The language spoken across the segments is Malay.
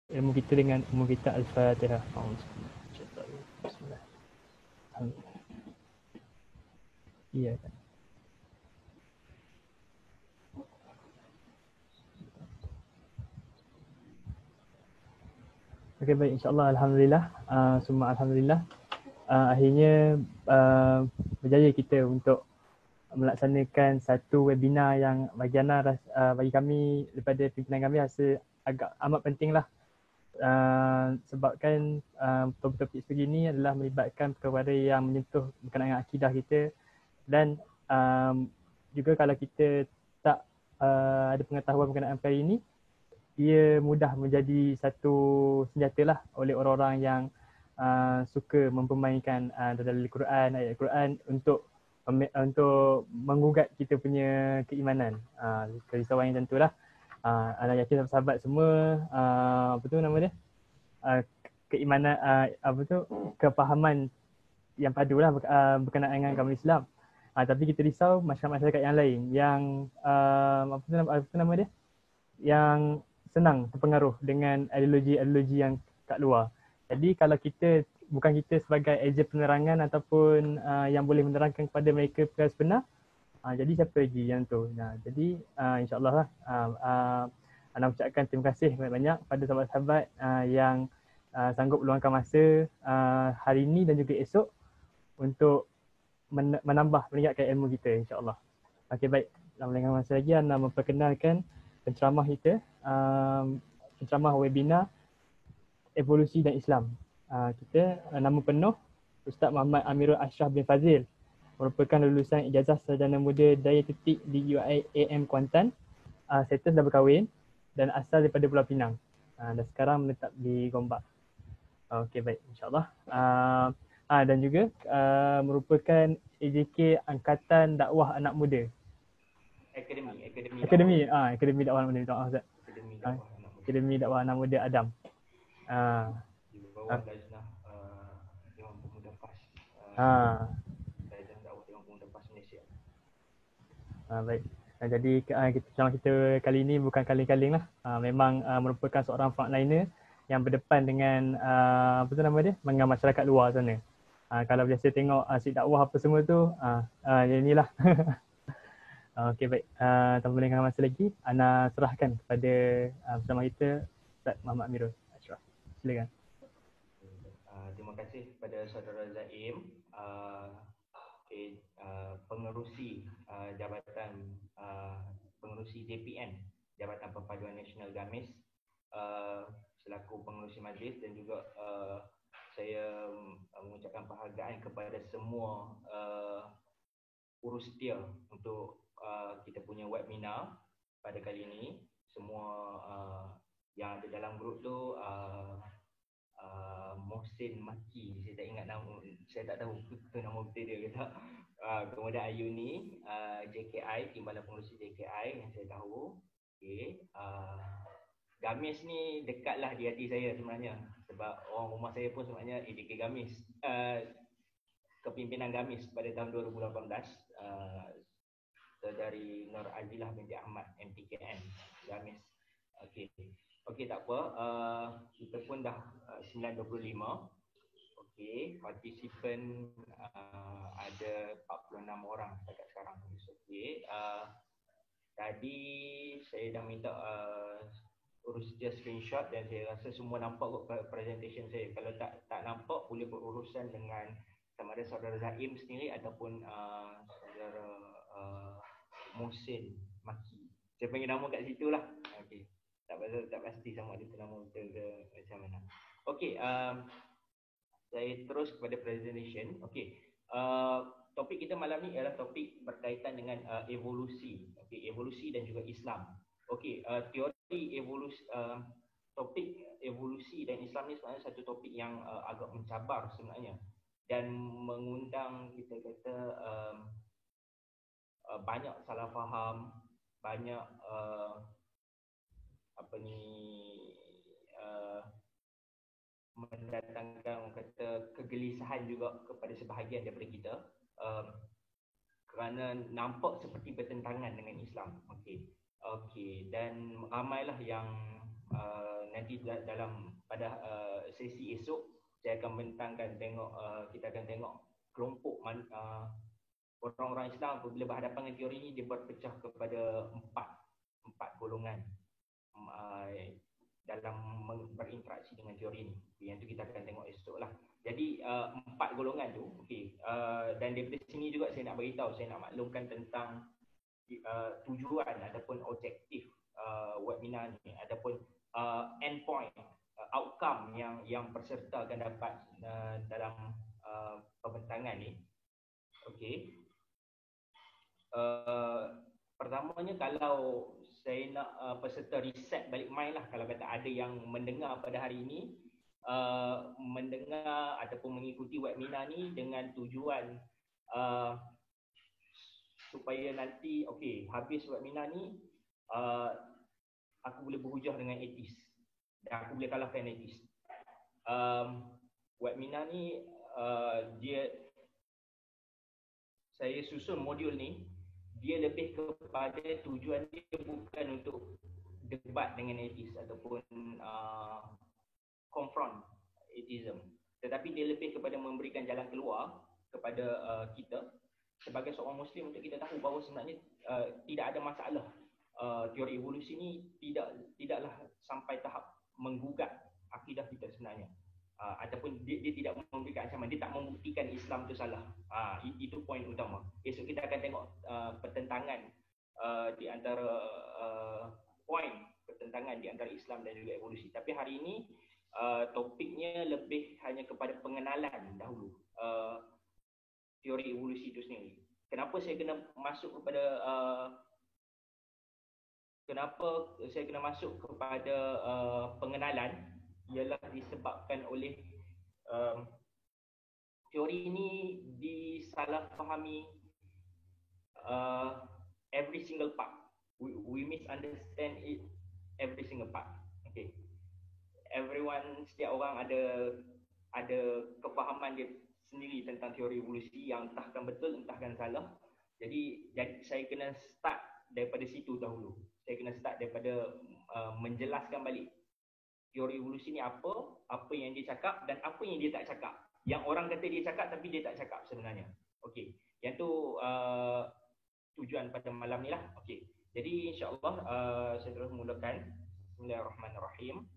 ilmu kita dengan ilmu kita. Al-Fatihah. Bismillah. Iya kan. Okey, baik, insyaAllah. Alhamdulillah. Semua Alhamdulillah. Akhirnya berjaya kita untuk melaksanakan satu webinar yang bagi Ana, bagi kami daripada pimpinan kami rasa agak amat penting lah. Sebabkan topik-topik sebegini adalah melibatkan perkara yang menyentuh berkenaan dengan akidah kita, dan juga kalau kita tak ada pengetahuan berkenaan perkara ini, ia mudah menjadi satu senjata lah oleh orang-orang yang suka mempermainkan dalil Quran, ayat Quran untuk menggugat kita punya keimanan. Kerisauan yang tentulah. Ana yakin sahabat semua apa tu nama dia? Keimanan apa tu, kefahaman yang padulah berkenaan dengan agama Islam. Tapi kita risau masyarakat-masyarakat yang lain yang apa tu nama dia? Yang senang terpengaruh dengan ideologi-ideologi yang kat luar. Jadi kalau kita, bukan kita sebagai ejen penerangan ataupun yang boleh menerangkan kepada mereka perkara sebenar, jadi siapa lagi yang tu. Jadi insyaAllah lah, Ana ucapkan terima kasih banyak-banyak pada sahabat-sahabat yang sanggup meluangkan masa hari ini dan juga esok untuk menambah, meningkatkan ilmu kita, insyaAllah. Okey, baik. Dalam lenggang masa lagi, Ana memperkenalkan penceramah kita, penceramah webinar Evolusi dan Islam. Kita nama penuh Ustaz Muhammad Amirul Ashraf bin Fazil, merupakan lulusan ijazah sarjana muda daya ketik di UiAM Kuantan. Status dah berkahwin dan asal daripada Pulau Pinang. Dan sekarang menetap di Gombak. Okey, baik, insyaAllah. Dan juga merupakan AJK Angkatan Dakwah Anak Muda. Akademi Dakwah Anak Muda. Ustaz. Akademi Dakwah Anak Muda Adam. Di bawah Lajnah Dewan Pemuda PAS. Lajnah Dakwah Dewan Pemuda PAS Malaysia. Baik. Jadi kita kali ini bukan kaling-kaling lah. Memang merupakan seorang frontliner yang berdepan dengan apa tu nama dia, dengan masyarakat luar sana. Kalau biasa tengok asyik dakwah apa semua tu, yang inilah. Okey, baik. Tanpa melengahkan masa lagi, Ana serahkan kepada bersama kita Ustaz Muhammad Amirul Ashraf. Silakan. Terima kasih kepada saudara Zaim, pengerusi jabatan pengerusi JPN, Jabatan Perpaduan Nasional Gamis, selaku pengerusi majlis, dan juga saya mengucapkan penghargaan kepada semua urus setia untuk kita punya webinar pada kali ini. Semua yang ada dalam grup tu, Mohsin Maki, saya tak ingat nama, saya tak tahu betul nama betul dia ke tak. Kemudian Ayuni, JKI, Timbalan Pengurusi JKI yang saya tahu. Okay. Gamis ni dekatlah di hati saya sebenarnya, sebab orang rumah saya pun sebenarnya AJK Gamis, kepimpinan Gamis pada tahun 2018. Dari Nur Azilah binti Ahmad, MTKN Gamis. Okey, tak apa. Kita pun dah 9.25. Okey, partisipan ada 46 orang setakat sekarang. Okey, tadi saya dah minta urus dia screenshot, dan saya rasa semua nampak kot presentation saya. Kalau tak nampak, boleh berurusan dengan sama ada saudara Zaim sendiri ataupun saudara Mohsin Maki. Saya panggil nama kat situ lah. Okey. Tak pasti sama ada nama betul ke macam mana. Okey, saya terus kepada presentation. Okey. Topik kita malam ni ialah topik berkaitan dengan evolusi. Okey, evolusi dan juga Islam. Okey, teori evolusi, topik evolusi dan Islam ni sebenarnya satu topik yang agak mencabar sebenarnya, dan mengundang kita kata banyak salah faham, banyak mendatangkan kata kegelisahan juga kepada sebahagian daripada kita, kerana nampak seperti bertentangan dengan Islam. Okey, dan ramailah yang nanti dalam pada sesi esok saya akan bentangkan kita akan tengok kelompok orang-orang Islam apabila berhadapan dengan teori ini dia berpecah kepada empat golongan dalam berinteraksi dengan teori ini. Yang tu kita akan tengok esok lah. Jadi 4 golongan tu, dan daripada sini juga saya nak beritahu, saya nak maklumkan tentang tujuan ataupun objektif webinar ni, ataupun endpoint, outcome yang peserta akan dapat dalam pembentangan ni. Okey. Pertamanya, kalau saya nak peserta reset balik mind lah, kalau kata ada yang mendengar pada hari ini, mendengar ataupun mengikuti webinar ni dengan tujuan supaya nanti habis webinar ni aku boleh berhujah dengan atheist dan aku boleh kalahkan atheist. Webinar ni saya susun modul ni, dia lebih kepada tujuan dia bukan untuk debat dengan atheist ataupun confront atheism, tetapi dia lebih kepada memberikan jalan keluar kepada kita sebagai seorang Muslim untuk kita tahu bahawa sebenarnya tidak ada masalah. Teori evolusi ni tidaklah sampai tahap menggugat akidah kita sebenarnya. Ataupun dia tidak memberikan ancaman, dia tak membuktikan Islam tu salah. Itu poin utama. Esok kita akan tengok pertentangan di antara poin pertentangan di antara Islam dan juga evolusi. Tapi hari ini topiknya lebih hanya kepada pengenalan dahulu teori evolusi itu sendiri. Kenapa saya kena masuk kepada pengenalan, ialah disebabkan oleh teori ini disalahfahami every single part. We misunderstand it every single part. Okay. Setiap orang ada kefahaman dia sendiri tentang teori evolusi yang entahkan betul, entahkan salah. Jadi saya kena start daripada situ dahulu. Saya kena start daripada menjelaskan balik teori evolusi ni apa yang dia cakap dan apa yang dia tak cakap. Yang orang kata dia cakap tapi dia tak cakap sebenarnya. Okey. Yang tu tujuan pada malam ni lah. Okey. Jadi insya-Allah saya terus mulakan. Bismillahirrahmanirrahim.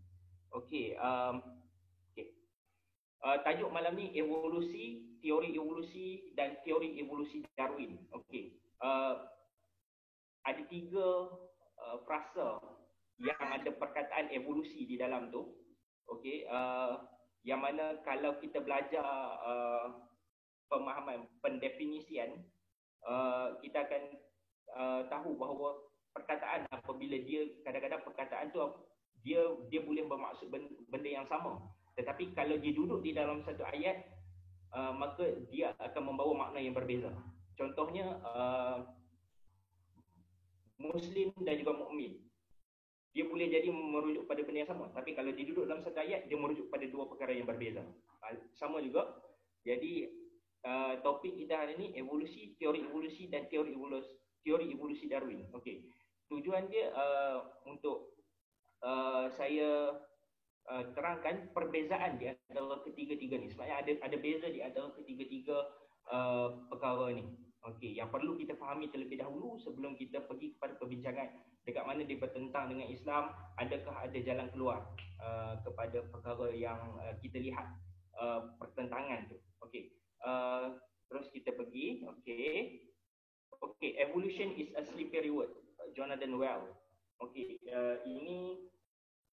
Okey, tajuk malam ni evolusi, teori evolusi dan teori evolusi Darwin. Okey. Ada 3 frasa yang ada perkataan evolusi di dalam tu. Okey, yang mana kalau kita belajar pemahaman pendefinisian, kita akan tahu bahawa perkataan apabila dia kadang-kadang perkataan tu dia boleh bermaksud benda yang sama, tetapi kalau dia duduk di dalam satu ayat, maka dia akan membawa makna yang berbeza. Contohnya Muslim dan juga mukmin, dia boleh jadi merujuk pada benda yang sama, tapi kalau dia duduk dalam satu ayat, dia merujuk pada 2 perkara yang berbeza. Sama juga. Jadi topik kita hari ini evolusi, teori evolusi dan teori evolusi Darwin. Okey. Tujuan dia untuk saya terangkan perbezaan di antara ketiga-tiga ni. Sebenarnya ada beza di antara ketiga-tiga perkara ni. Okey, yang perlu kita fahami terlebih dahulu sebelum kita pergi kepada perbincangan dekat mana dia bertentang dengan Islam, adakah ada jalan keluar kepada perkara yang kita lihat pertentangan tu. Okey. Terus kita pergi. Okey. Okey, evolution is a slippery word. Jonathan Well. Okey, ini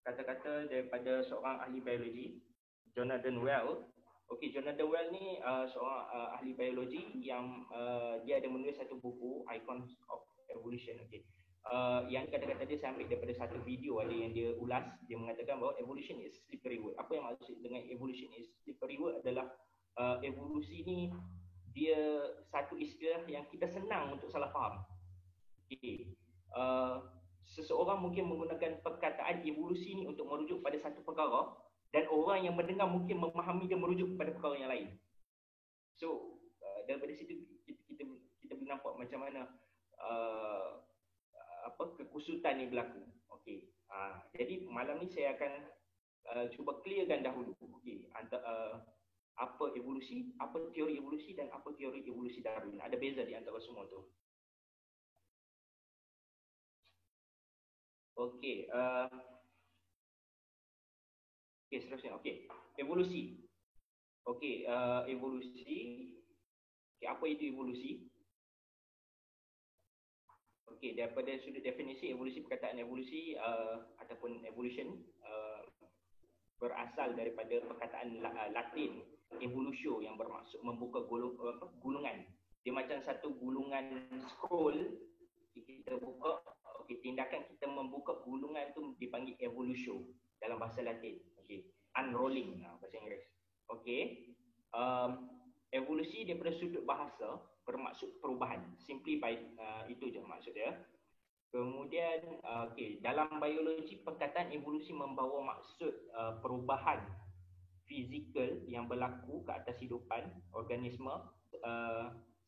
kata-kata daripada seorang ahli biologi, Jonathan Well. Okey, Jonathan Well ni seorang ahli biologi yang dia ada menulis satu buku, Icons of Evolution. Okey. Yang kata-kata dia saya ambil daripada satu video ada yang dia ulas. Dia mengatakan bahawa evolution is slippery word. Apa yang maksud dengan evolution is slippery word adalah evolusi ni dia satu istilah yang kita senang untuk salah faham. Okey. Seseorang mungkin menggunakan perkataan evolusi ni untuk merujuk pada satu perkara, dan orang yang mendengar mungkin memahami dia merujuk kepada perkara yang lain. So daripada situ kita boleh nampak macam mana kekusutan ni berlaku. Okey. Jadi malam ni saya akan cuba clearkan dahulu apa evolusi, apa teori evolusi dan apa teori evolusi Darwin. Ada beza di antara semua tu. Okey, seterusnya. Evolusi. Evolusi. Apa itu evolusi? Daripada sudut definisi evolusi, perkataan evolusi ataupun evolution berasal daripada perkataan Latin evolutio yang bermaksud membuka gulungan. Dia macam satu gulungan scroll. Kita buka, tindakan kita membuka gulungan tu dipanggil evolutio dalam bahasa Latin. Unrolling bahasa Inggeris. Evolusi daripada sudut bahasa bermaksud perubahan. Simply by itu je maksud dia. Kemudian dalam biologi, perkataan evolusi membawa maksud perubahan fizikal yang berlaku ke atas hidupan organisme,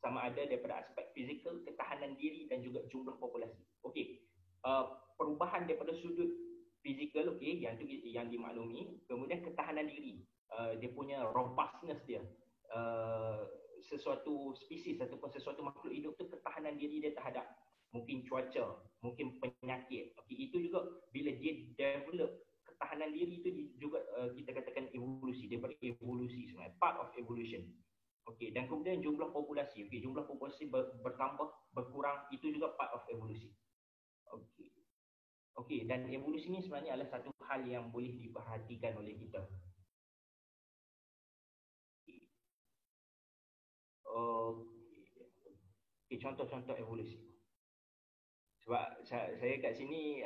sama ada daripada aspek fizikal, ketahanan diri dan juga jumlah populasi. Perubahan daripada sudut fizikal, yang tu yang dimaklumi. Kemudian ketahanan diri, dia punya robustness dia. Sesuatu spesies ataupun sesuatu makhluk hidup tu ketahanan diri dia terhadap mungkin cuaca, mungkin penyakit. Itu juga bila dia develop ketahanan diri itu juga kita katakan evolusi. Daripada evolusi sebenarnya, part of evolution. Dan kemudian jumlah populasi. Jumlah populasi bertambah, berkurang, itu juga part of evolusi. Dan evolusi ni sebenarnya adalah satu hal yang boleh diperhatikan oleh kita. Contoh-contoh evolusi. Sebab saya kat sini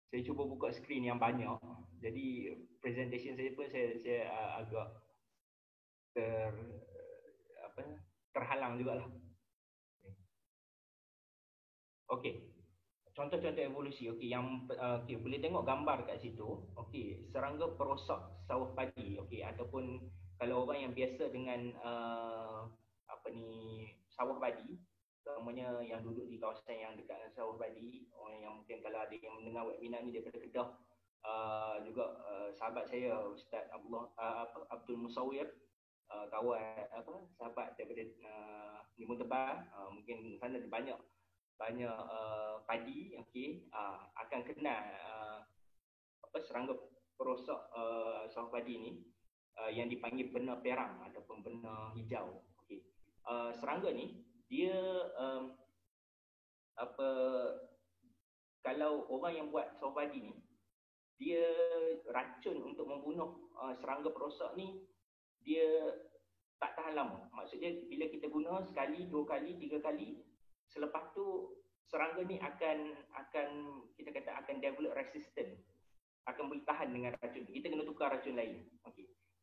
saya cuba buka skrin yang banyak. Jadi presentation saya pun saya agak terhalang jugalah. Contoh-contoh evolusi. Boleh tengok gambar kat situ. Serangga perosak sawah padi. Ataupun kalau orang yang biasa dengan sawah padi, terutamanya yang duduk di kawasan yang dekat dengan sawah padi, orang yang mungkin kalau ada yang mendengar webinar ni daripada Kedah, juga sahabat saya Ustaz Abdul Musawir, kawan sahabat daripada Limun Tebal, mungkin sana ada banyak padi, akan kenal serangga perosak sawah padi ni, yang dipanggil benar perang ataupun benar hijau. Serangga ni dia kalau orang yang buat sawah padi ni, dia racun untuk membunuh serangga perosak ni, dia tak tahan lama. Maksudnya bila kita guna sekali, 2 kali, 3 kali, selepas tu serangga ni akan kita kata akan develop resistant, akan boleh tahan dengan racun. Kita kena tukar racun lain.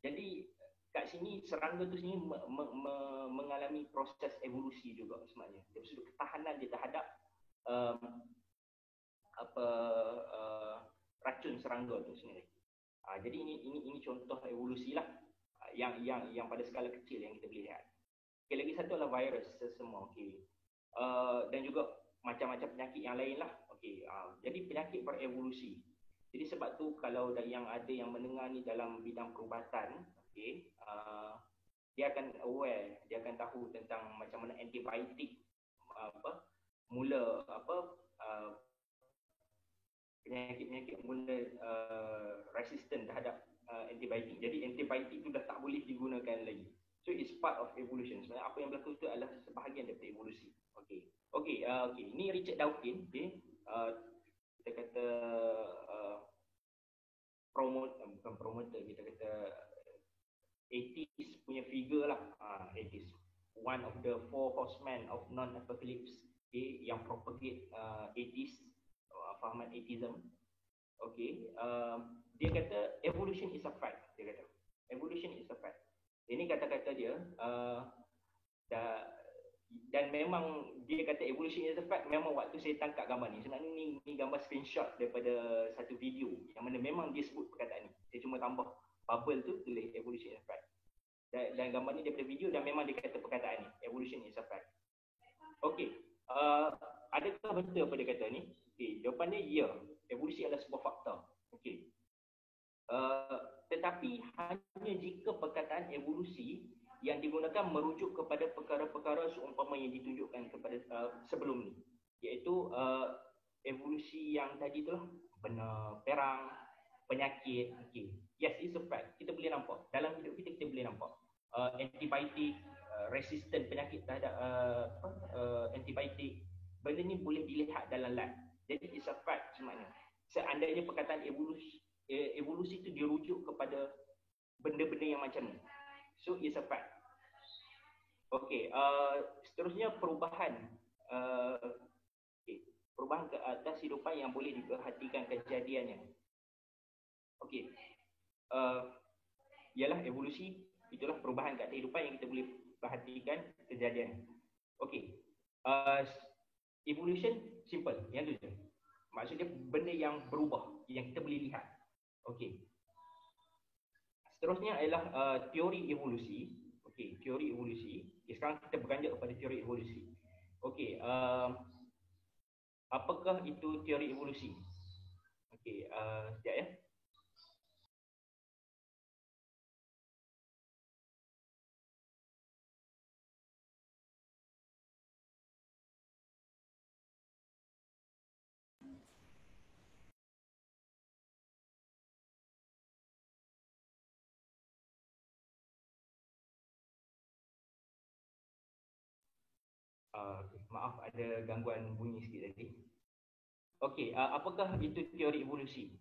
Jadi kat sini serangga tu sini mengalami proses evolusi juga sebenarnya. Dari sudut ketahanan dia terhadap racun serangga tu sendiri. Jadi ini contoh evolusi lah, yang pada skala kecil yang kita boleh lihat. Lagi satu adalah virus semua. Dan juga macam-macam penyakit yang lain lah. Jadi penyakit berevolusi. Jadi sebab tu kalau yang ada yang mendengar ni dalam bidang perubatan, dia akan aware, dia akan tahu tentang macam mana antibiotik mula penyakit mula resistant terhadap antibiotik. Jadi antibiotik tu dah tak boleh digunakan lagi. So it's part of evolution. Sebenarnya apa yang berlaku itu adalah sebahagian daripada evolusi. Ini Richard Dawkins, kita kata bukan promoter, kita kata 80s punya figure lah. 80s, one of the 4 horsemen of non-apocalypse, yang propagate 80s, fahaman atheism. Dia kata evolution is a fact. Dia kata evolution is a fact. Ini kata-kata dia. Dan memang dia kata evolution is a fact. Memang waktu saya tangkap gambar ni, sebenarnya ni gambar screenshot daripada satu video yang mana memang dia sebut perkataan ni. Saya cuma tambah bubble tu, tulis evolution is a fact. Dan gambar ni daripada video, dan memang dia kata perkataan ni, evolution is a fact. Adakah betul apa dia kata ni? Jawapan dia ya. Evolusi adalah sebuah fakta. Okey. Tetapi hanya jika perkataan evolusi yang digunakan merujuk kepada perkara-perkara seumpama yang ditunjukkan kepada sebelum ni, iaitu evolusi yang tadi itulah, benda perang, penyakit. Okay. Yes, it's a fact. Kita boleh nampak dalam hidup kita boleh nampak antibiotik, resistant penyakit terhadap antibiotik. Benda ni boleh dilihat dalam lab. Jadi it's a fact sebenarnya. Seandainya perkataan evolusi itu dirujuk kepada benda-benda yang macam ni. So it's a fact. Okey, seterusnya perubahan perubahan ke atas hidupan yang boleh diperhatikan kejadiannya. Okey. Ialah evolusi, itulah perubahan ke atas hidupan yang kita boleh perhatikan kejadian. Okey. Evolution simple, yang tu je. Maksudnya benda yang berubah yang kita boleh lihat. Okey. Seterusnya adalah teori evolusi. Okey, teori evolusi. Okay, sekarang kita beranjak kepada teori evolusi. Okey, apakah itu teori evolusi? Okey, sekejap ya. Maaf, ada gangguan bunyi sikit tadi. Okey, apakah itu teori evolusi?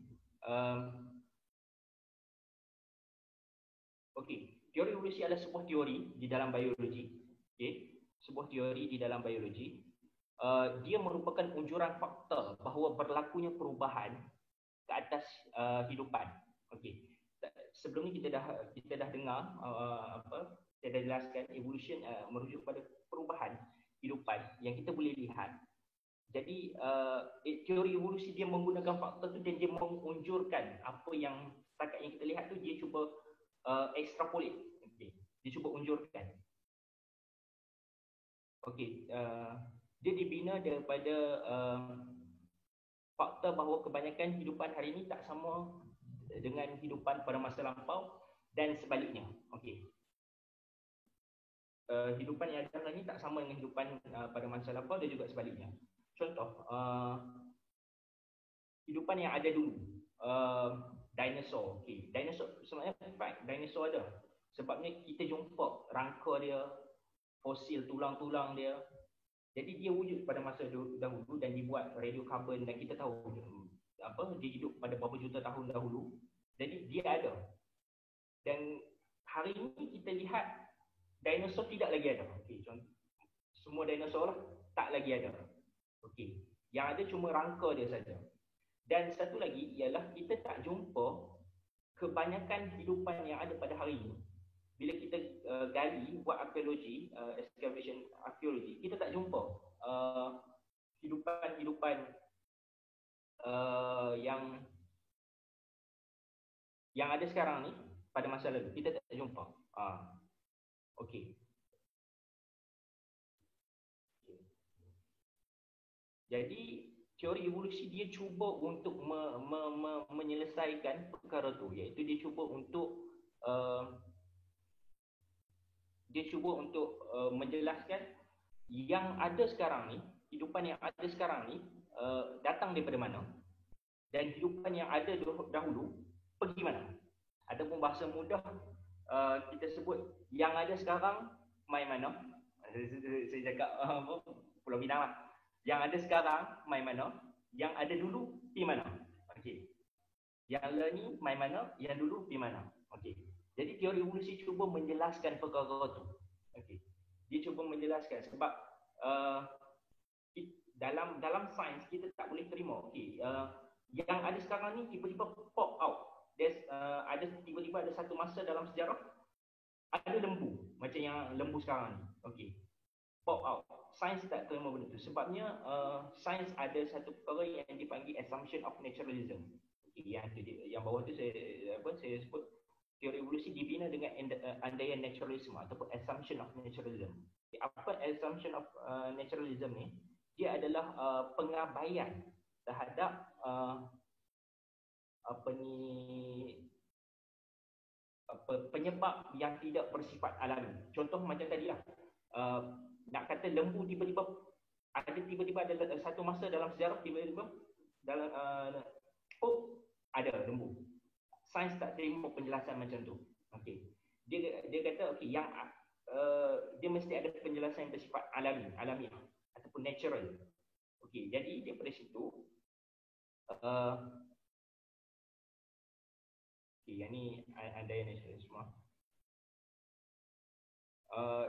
Okey, teori evolusi adalah sebuah teori di dalam biologi. Okey, sebuah teori di dalam biologi. Dia merupakan unjuran fakta bahawa berlakunya perubahan ke atas hidupan. Okey. Sebelum ni kita dah dengar saya dah jelaskan evolution merujuk pada perubahan hidupan yang kita boleh lihat. Jadi teori evolusi dia menggunakan fakta tu dan dia mengunjurkan apa yang setakat yang kita lihat tu, dia cuba extrapolate. Okay. Dia cuba unjurkan. Okey, dia dibina daripada fakta bahawa kebanyakan hidupan hari ini tak sama dengan kehidupan pada masa lampau dan sebaliknya. Okey. Hidupan yang ada hari ini tak sama dengan kehidupan pada masa lampau dan juga sebaliknya. Contoh, kehidupan yang ada dulu, dinosaur. Okey, dinosaur sebenarnya fact, dinosaur ada. Sebabnya kita jumpa rangka dia, fosil tulang-tulang dia. Jadi dia wujud pada masa dahulu dan dibuat radiokarbon dan kita tahu dia hidup pada beberapa juta tahun dahulu. Jadi dia ada. Dan hari ini kita lihat dinosaur tidak lagi ada. Okey, contoh semua dinosaur tak lagi ada. Okey, yang ada cuma rangka dia saja. Dan satu lagi ialah kita tak jumpa kebanyakan hidupan yang ada pada hari ini. Bila kita gali, buat arkeologi, excavation arkeologi, kita tak jumpa hidupan-hidupan yang ada sekarang ni pada masa lalu. Kita tak jumpa. Okey. Jadi teori evolusi dia cuba untuk menyelesaikan perkara tu, iaitu dia cuba untuk menjelaskan yang ada sekarang ni, kehidupan yang ada sekarang ni datang daripada mana dan kehidupan yang ada dahulu pergi mana. Ataupun bahasa mudah kita sebut yang ada sekarang mai mana. Saya cakap Pulau Pinang lah. Yang ada sekarang mai mana, yang ada dulu pergi mana. Okey. Yang lah ni mai mana, yang dulu pergi mana. Okey. Jadi teori evolusi cuba menjelaskan perkara tu. Okey. Dia cuba menjelaskan sebab dalam sains kita tak boleh terima. Okey. Yang ada sekarang ni tiba-tiba pop out. Ada tiba-tiba ada satu masa dalam sejarah ada lembu macam yang lembu sekarang ni. Okey. Pop out. Sains tak terima benda tu. Sebabnya sains ada satu perkara yang dipanggil assumption of naturalism. Okay, yang bawah tu saya sebut teori evolusi dibina dengan andaian naturalism ataupun assumption of naturalism. Okay, apa assumption of naturalism ni? Dia adalah pengabaian terhadap apa ni penyebab yang tidak bersifat alami. Contoh macam tadi lah, nak kata lembu tiba-tiba ada satu masa dalam sejarah tiba-tiba dalam ada lembu. Sains tak terima penjelasan macam tu. Okey. Dia kata okey, yang dia mesti ada penjelasan yang bersifat alamiah ataupun natural. Okey, jadi daripada situ yang ni ada yang semua.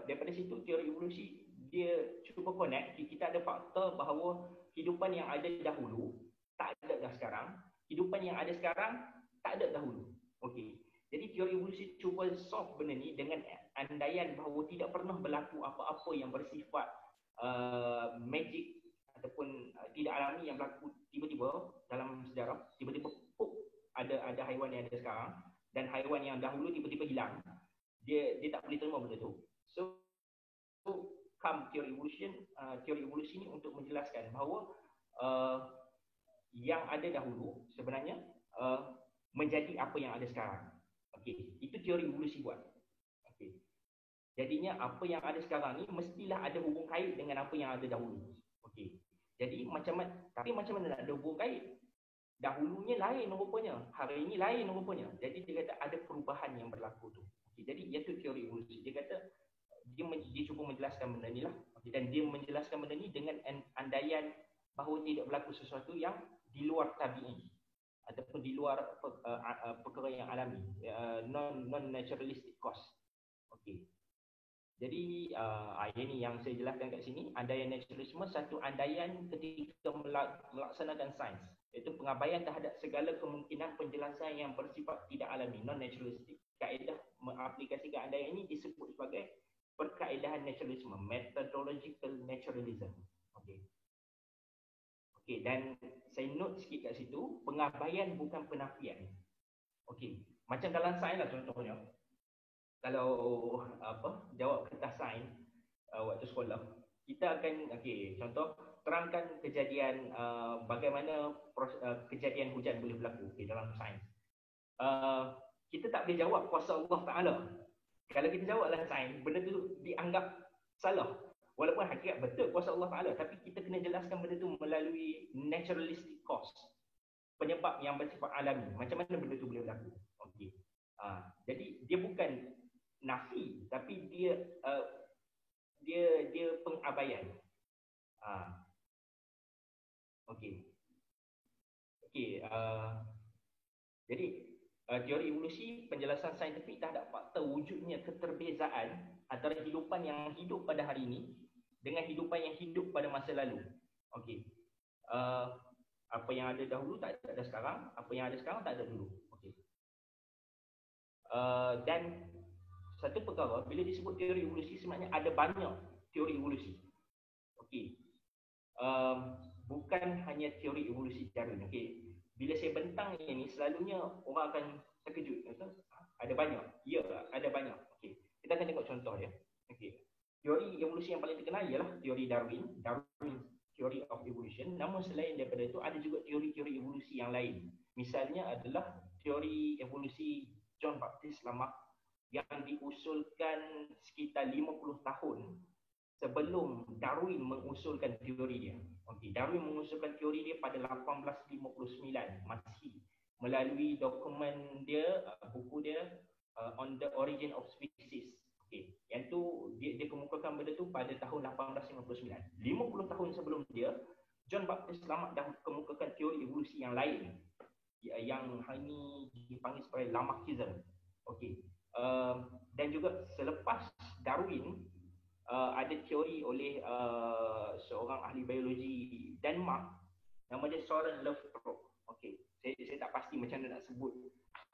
Daripada situ teori evolusi dia cuba connect, kita ada fakta bahawa kehidupan yang ada dahulu tak ada dah sekarang, kehidupan yang ada sekarang tak ada dahulu. Okey. Jadi teori evolusi cuba solve benda ni dengan andaian bahawa tidak pernah berlaku apa-apa yang bersifat magic ataupun tidak alami yang berlaku tiba-tiba dalam sejarah, tiba-tiba ada haiwan yang ada sekarang dan haiwan yang dahulu tiba-tiba hilang. Dia tak boleh terima benda tu. So come teori evolusi ni untuk menjelaskan bahawa yang ada dahulu sebenarnya menjadi apa yang ada sekarang. Okey, itu teori evolusi buat. Okey. Jadinya apa yang ada sekarang ni mestilah ada hubung kait dengan apa yang ada dahulu. Okey. Jadi macam mana nak ada hubung kait? Dahulunya lain rupanya, hari ini lain rupanya. Jadi dia kata ada perubahan yang berlaku tu. Okay, jadi itu teori evolusi. Dia kata dia cuba menjelaskan benda ni lah. Okay, dan dia menjelaskan benda ni dengan andaian bahawa tidak berlaku sesuatu yang di luar tabi'i ataupun di luar perkara yang alami, non-naturalistic cause. Okey. Jadi ini yang saya jelaskan kat sini, andaian naturalisme satu andaian ketika melaksanakan sains, iaitu pengabaian terhadap segala kemungkinan penjelasan yang bersifat tidak alami, non-naturalistic. Kaedah mengaplikasikan andaian ini disebut sebagai perkaedahan naturalisme, methodological naturalism. Okey. Okey, dan saya note sikit kat situ, pengabaian bukan penafian. Okey, macam dalam sains lah contohnya. Kalau jawab kertas sains waktu sekolah, kita akan contoh terangkan kejadian bagaimana kejadian hujan boleh berlaku dalam sains. Kita tak boleh jawab kuasa Allah Taala. Kalau kita jawab dalam sains, benda tu dianggap salah. Walaupun hakikat betul kuasa Allah Taala, tapi kita kena jelaskan benda tu melalui naturalistic cause. Penyebab yang bersifat alami. Macam mana benda tu boleh berlaku? Okey. Jadi dia bukan nafi, tapi dia pengabaian. Okey. Jadi teori evolusi penjelasan saintifik terhadap fakta wujudnya keterbezaan antara kehidupan yang hidup pada hari ini dengan kehidupan yang hidup pada masa lalu. Okey. Apa yang ada dahulu tak ada sekarang, apa yang ada sekarang tak ada dulu. Okey. Dan satu perkara, bila disebut teori evolusi sebenarnya ada banyak teori evolusi. Okey. Bukan hanya teori evolusi Darwin. Okey. Bila saya bentang ini, selalunya orang akan terkejut. Ada banyak. Ya, ada banyak. Okey. Kita akan tengok contoh dia. Okey. Teori evolusi yang paling terkenal ialah teori Darwin, Theory of Evolution. Namun selain daripada itu, ada juga teori-teori evolusi yang lain. Misalnya adalah teori evolusi John Baptist Lamarck yang diusulkan sekitar 50 tahun sebelum Darwin mengusulkan teori dia. Okey, Darwin mengusulkan teori dia pada 1859 Masihi melalui dokumen dia, buku dia On the Origin of Species. Okey, yang tu dia kemukakan benda tu pada tahun 1859. 50 tahun sebelum dia, John Baptist Lamarck dah kemukakan teori evolusi yang lain yang hari ini dipanggil sebagai Lamarckism. Okey. Dan juga selepas Darwin ada teori oleh seorang ahli biologi Denmark, nama dia Søren Løvstrup. Okey, saya tak pasti macam mana nak sebut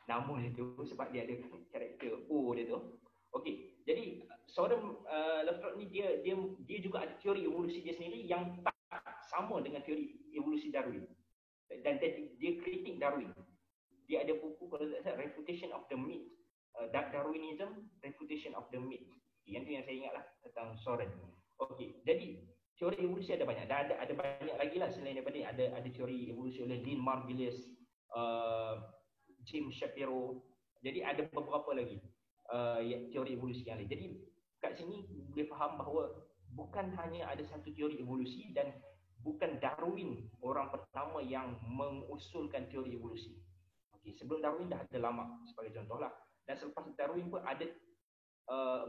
nama dia tu sebab dia ada karakter O dia tu. Okey, jadi Søren Løvstrup ni dia juga ada teori evolusi dia sendiri yang tak sama dengan teori evolusi Darwin. Dan dia kritik Darwin. Dia ada buku kalau tak salah, Refutation of the Myth, Darwinism, Refutation of the Myth. Yang tu yang saya ingatlah tentang Søren. Okey, jadi teori evolusi ada banyak. Dan ada banyak lagi lah selain daripada ada teori evolusi oleh Dean Margulies, James Shapiro. Jadi ada beberapa lagi teori evolusi yang lain. Jadi kat sini boleh faham bahawa bukan hanya ada satu teori evolusi dan bukan Darwin orang pertama yang mengusulkan teori evolusi. Okey, sebelum Darwin dah ada lama sebagai contohlah. Dan selepas Darwin pun ada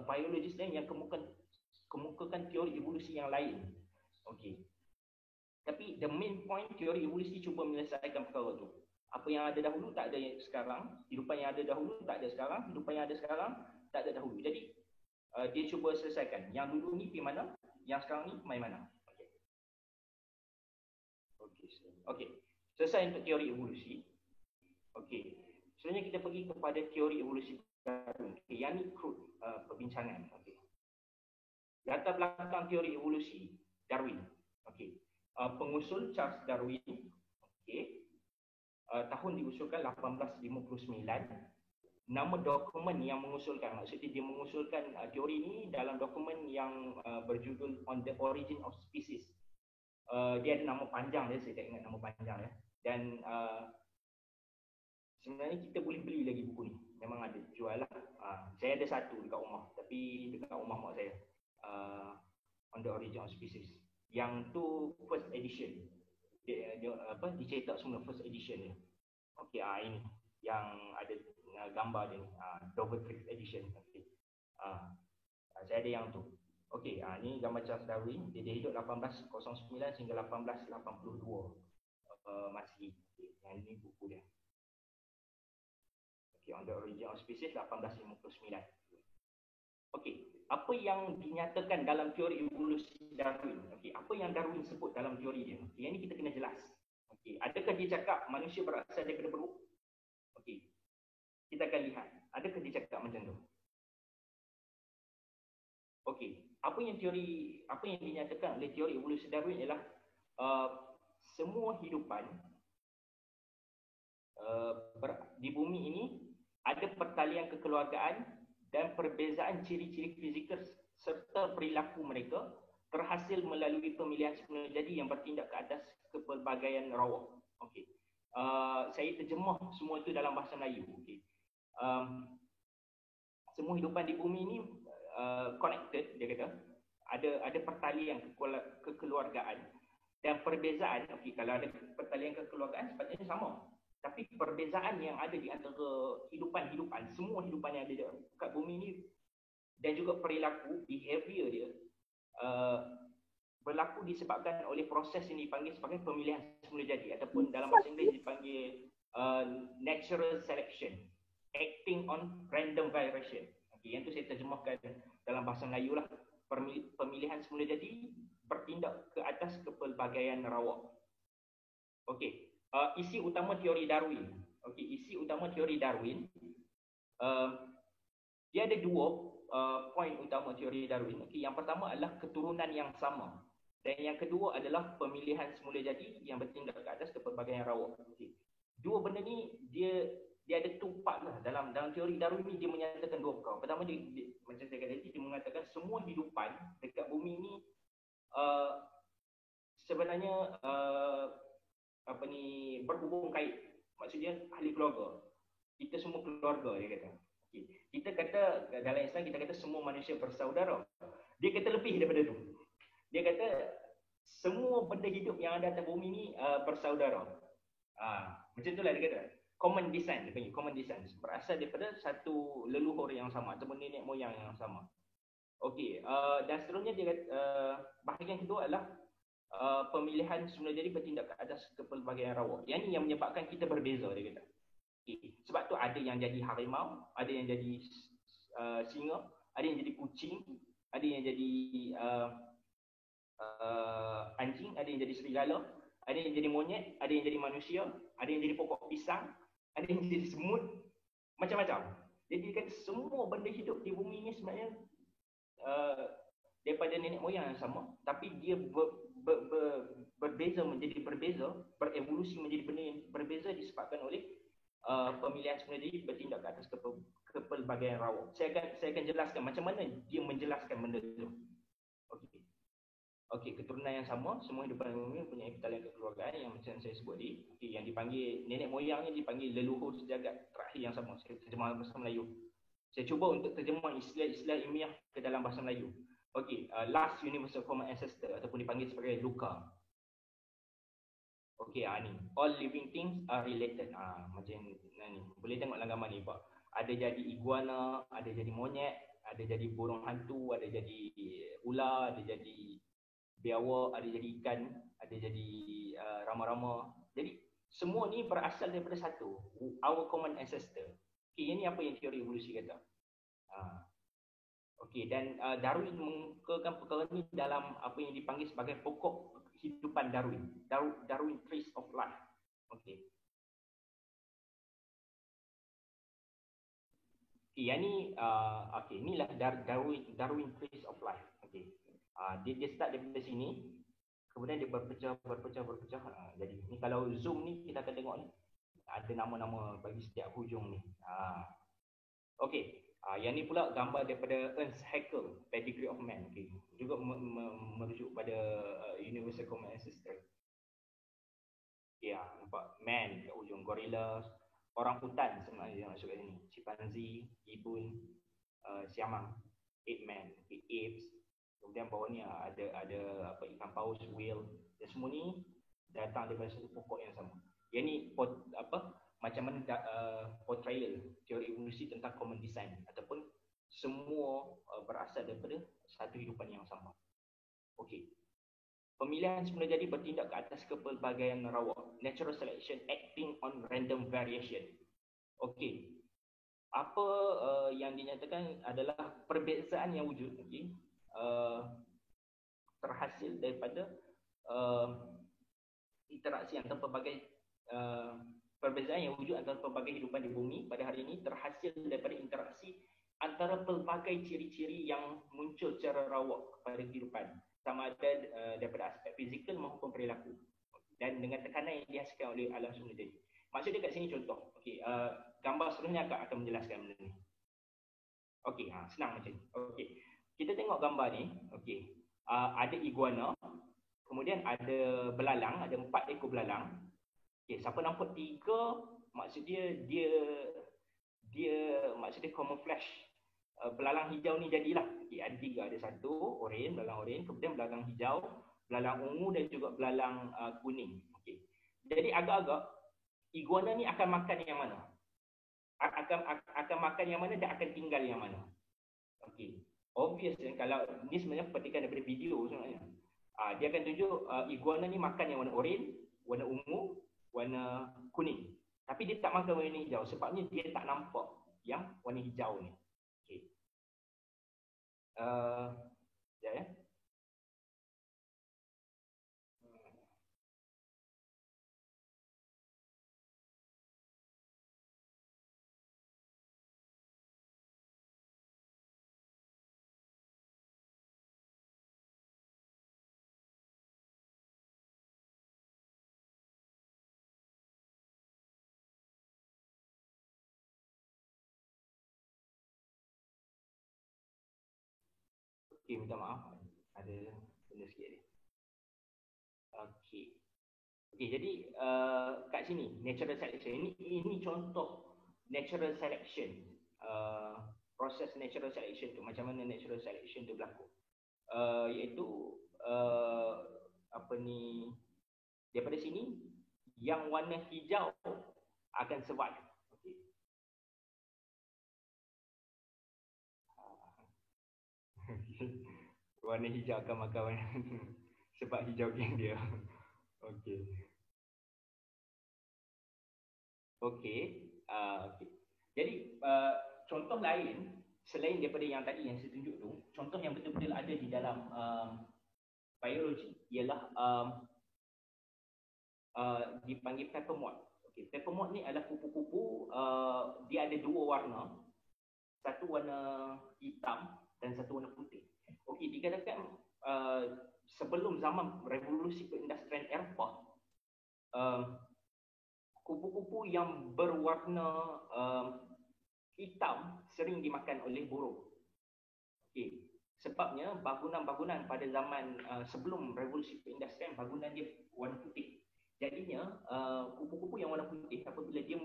biologis lain yang kemukakan teori evolusi yang lain. Okey. Tapi the main point teori evolusi cuba menyelesaikan perkara tu. Apa yang ada dahulu tak ada yang sekarang, kehidupan yang ada dahulu tak ada sekarang, kehidupan yang ada sekarang tak ada dahulu. Jadi dia cuba selesaikan. Yang dulu ni pergi mana, yang sekarang ni main mana. Okey. Selesai untuk teori evolusi. Okey. Sebenarnya kita pergi kepada teori evolusi Darwin. Okay. Yang ni crude perbincangan. Okey. Latar belakang teori evolusi Darwin. Okey. Pengusul Charles Darwin. Okey. Tahun diusulkan 1859. Nama dokumen yang mengusulkan, maksudnya dia mengusulkan teori ini dalam dokumen yang berjudul On the Origin of Species. Dia ada nama panjang dia, saya tak ingat nama panjang ya. Dan sebenarnya kita boleh beli lagi buku ni. Memang ada jual lah. Saya ada satu dekat rumah, tapi dekat rumah mak saya. On the Origin of Species. Yang tu first edition. Dia dicetak semula first edition dia. Okey, ini yang ada gambar dia ni, Dover Creek edition. Okey. Saya ada yang tu. Okey, ni gambar Charles Darwin. Dia hidup 1809 hingga 1882 Masihi. Okay, yang ini buku dia. Okey, On the Origin of Species 1859. Okey, apa yang dinyatakan dalam teori evolusi Darwin? Okey, apa yang Darwin sebut dalam teori dia? Okay, yang ini kita kena jelas. Okey, adakah dia cakap manusia berasal daripada burung? Okey. Kita akan lihat, adakah dia cakap macam tu? Okey, apa yang dinyatakan oleh teori evolusi Darwin ialah semua hidupan di bumi ini ada pertalian kekeluargaan dan perbezaan ciri-ciri fizikal serta perilaku mereka terhasil melalui pemilihan semula jadi yang bertindak ke atas kepelbagaian rawa. Okey. Saya terjemah semua itu dalam bahasa Melayu. Okey. Semua hidupan di bumi ini connected, dia kata. Ada pertalian kekeluargaan dan perbezaan. Okey, kalau ada pertalian kekeluargaan sepatutnya sama. Tapi perbezaan yang ada di antara hidupan-hidupan, semua hidupan yang ada dekat bumi ini dan juga perilaku, behavior dia berlaku disebabkan oleh proses yang dipanggil sebagai pemilihan semula jadi ataupun dalam bahasa Inggeris dipanggil natural selection, acting on random variation. Okay, yang tu saya terjemahkan dalam bahasa Melayu lah. Pemilihan semula jadi bertindak ke atas kepelbagaian rawa. Okey. Isi utama teori Darwin. Okey, isi utama teori Darwin. Dia ada dua poin utama teori Darwin. Okey, yang pertama adalah keturunan yang sama. Dan yang kedua adalah pemilihan semula jadi yang bertindak ke atas kepelbagaian rawa. Okey. Dua benda ni dia ada tumpak lah dalam teori Darwin ni. Dia menyatakan dua perkara. Pertama dia macam saya kata tadi, dia mengatakan semua hidupan dekat bumi ni sebenarnya berhubung kait. Maksudnya ahli keluarga. Kita semua keluarga, dia kata. Okay. Kita kata dalam Islam kita kata semua manusia bersaudara. Dia kata lebih daripada tu. Dia kata semua benda hidup yang ada atas bumi ni bersaudara. Macam itulah dia kata. Common descent, dia panggil common descent. Berasal daripada satu leluhur yang sama ataupun nenek moyang yang sama. Okey, dan seterusnya dia kata bahagian kedua adalah pemilihan semula jadi bertindak ke atas kepelbagaian rawa. Yang ni yang menyebabkan kita berbeza, dia kata. Okay. Sebab tu ada yang jadi harimau, ada yang jadi singa, ada yang jadi kucing, ada yang jadi anjing, ada yang jadi serigala, ada yang jadi monyet, ada yang jadi manusia, ada yang jadi pokok pisang, ada yang jadi semut, macam-macam. Jadi dia kata semua benda hidup di bumi ni sebenarnya daripada nenek moyang yang sama, tapi dia berbeza menjadi berbeza, berevolusi menjadi benda yang berbeza disebabkan oleh pemilihan semula jadi bertindak ke atas kepelbagaian rawa. Saya akan jelaskan macam mana dia menjelaskan benda itu. Okey. Okey, keturunan yang sama, semua hidupan di bumi mempunyai pertalian kekeluargaan yang macam saya sebut tadi. Okey, yang dipanggil nenek moyangnya dipanggil leluhur sejagat terakhir yang sama. Saya terjemah bahasa Melayu. Saya cuba untuk terjemah istilah-istilah ilmiah ke dalam bahasa Melayu. Okey, last universal common ancestor ataupun dipanggil sebagai LUCA. Okey, ni all living things are related. Macam ni. Boleh tengok dalam gambar ni, Pak. Ada jadi iguana, ada jadi monyet, ada jadi burung hantu, ada jadi ular, ada jadi biawak, ada jadi ikan, ada jadi rama-rama. Jadi semua ni berasal daripada satu, our common ancestor. Okey, ini apa yang teori evolusi kata. Okey, dan Darwin mengemukakan perkara ni dalam apa yang dipanggil sebagai pokok kehidupan Darwin. Darwin Trees of Life. Okey. Okey, yang ni okey, inilah Darwin Trees of Life. Okey. Dia start daripada sini, kemudian dia berpecah. Jadi ni kalau zoom ni kita akan tengok ni ada nama-nama bagi setiap hujung ni. Okey. Yang ni pula gambar daripada Ernst Haeckel, Pedigree of Man. Okay. Juga merujuk pada Universal Common Ancestor. Ya, nampak man kat ujung, gorilla, orang hutan sebenarnya yang masuk kat sini, chimpanzee, gibbon, siamang, ape man, apes. Kemudian bawah ni ada apa, ikan paus, whale. Dan semua ni datang daripada satu pokok yang sama. Yang ni macam mana portrayal teori evolusi tentang common design ataupun semua berasal daripada satu hidupan yang sama. Okey. Pemilihan semula jadi bertindak ke atas kepelbagaian rawak. Natural selection acting on random variation. Okey. Apa yang dinyatakan adalah perbezaan yang wujud, okey, terhasil daripada interaksi antara pelbagai perbezaan yang wujud antara pelbagai hidupan di bumi pada hari ini terhasil daripada interaksi antara pelbagai ciri-ciri yang muncul secara rawak kepada kehidupan, sama ada daripada aspek fizikal maupun perilaku, dan dengan tekanan yang dihasilkan oleh alam semula jadi. Maksudnya kat sini contoh. Okey, gambar seterusnya akan menjelaskan benda ni. Okey, senang macam ni. Okey. Kita tengok gambar ni. Okey. Ada iguana, kemudian ada belalang, ada 4 ekor belalang. Okay, siapa nampak 3, maksud dia maksud dia camouflage. Belalang hijau ni jadilah. Okay, ada 3, ada 1 belalang oren, kemudian belalang hijau, belalang ungu dan juga belalang kuning. Okay. Jadi agak-agak iguana ni akan makan yang mana? Akan makan yang mana dan akan tinggal yang mana? Okay. Obvious kan, kalau ni sebenarnya petikan daripada video sebenarnya. Dia akan tunjuk iguana ni makan yang warna oren, warna ungu, warna kuning. Tapi dia tak makan warna hijau sebabnya dia tak nampak yang warna hijau ni. Okey. Ya. Okey, minta maaf. Ada benda sikit ni. Okey. Okey, jadi kat sini natural selection ini contoh natural selection. Proses natural selection tu, macam mana natural selection tu berlaku. Iaitu apa ni, daripada sini yang warna hijau akan survive. Okay. Warna hijau akan makan warna sebab hijau geng dia. Okey. Okey. Okay. Jadi contoh lain selain daripada yang tadi yang saya tunjuk tu, contoh yang betul-betul ada di dalam biologi ialah dipanggil peppermint. Okay, peppermint ni adalah kupu-kupu, dia ada 2 warna. Satu warna hitam dan satu warna putih. Okey, dikatakan sebelum zaman revolusi perindustrian Eropah, kupu-kupu yang berwarna hitam sering dimakan oleh burung. Okey, Sebabnya bangunan-bangunan pada zaman sebelum revolusi perindustrian, bangunan dia warna putih. Jadinya kupu-kupu yang warna putih apabila dia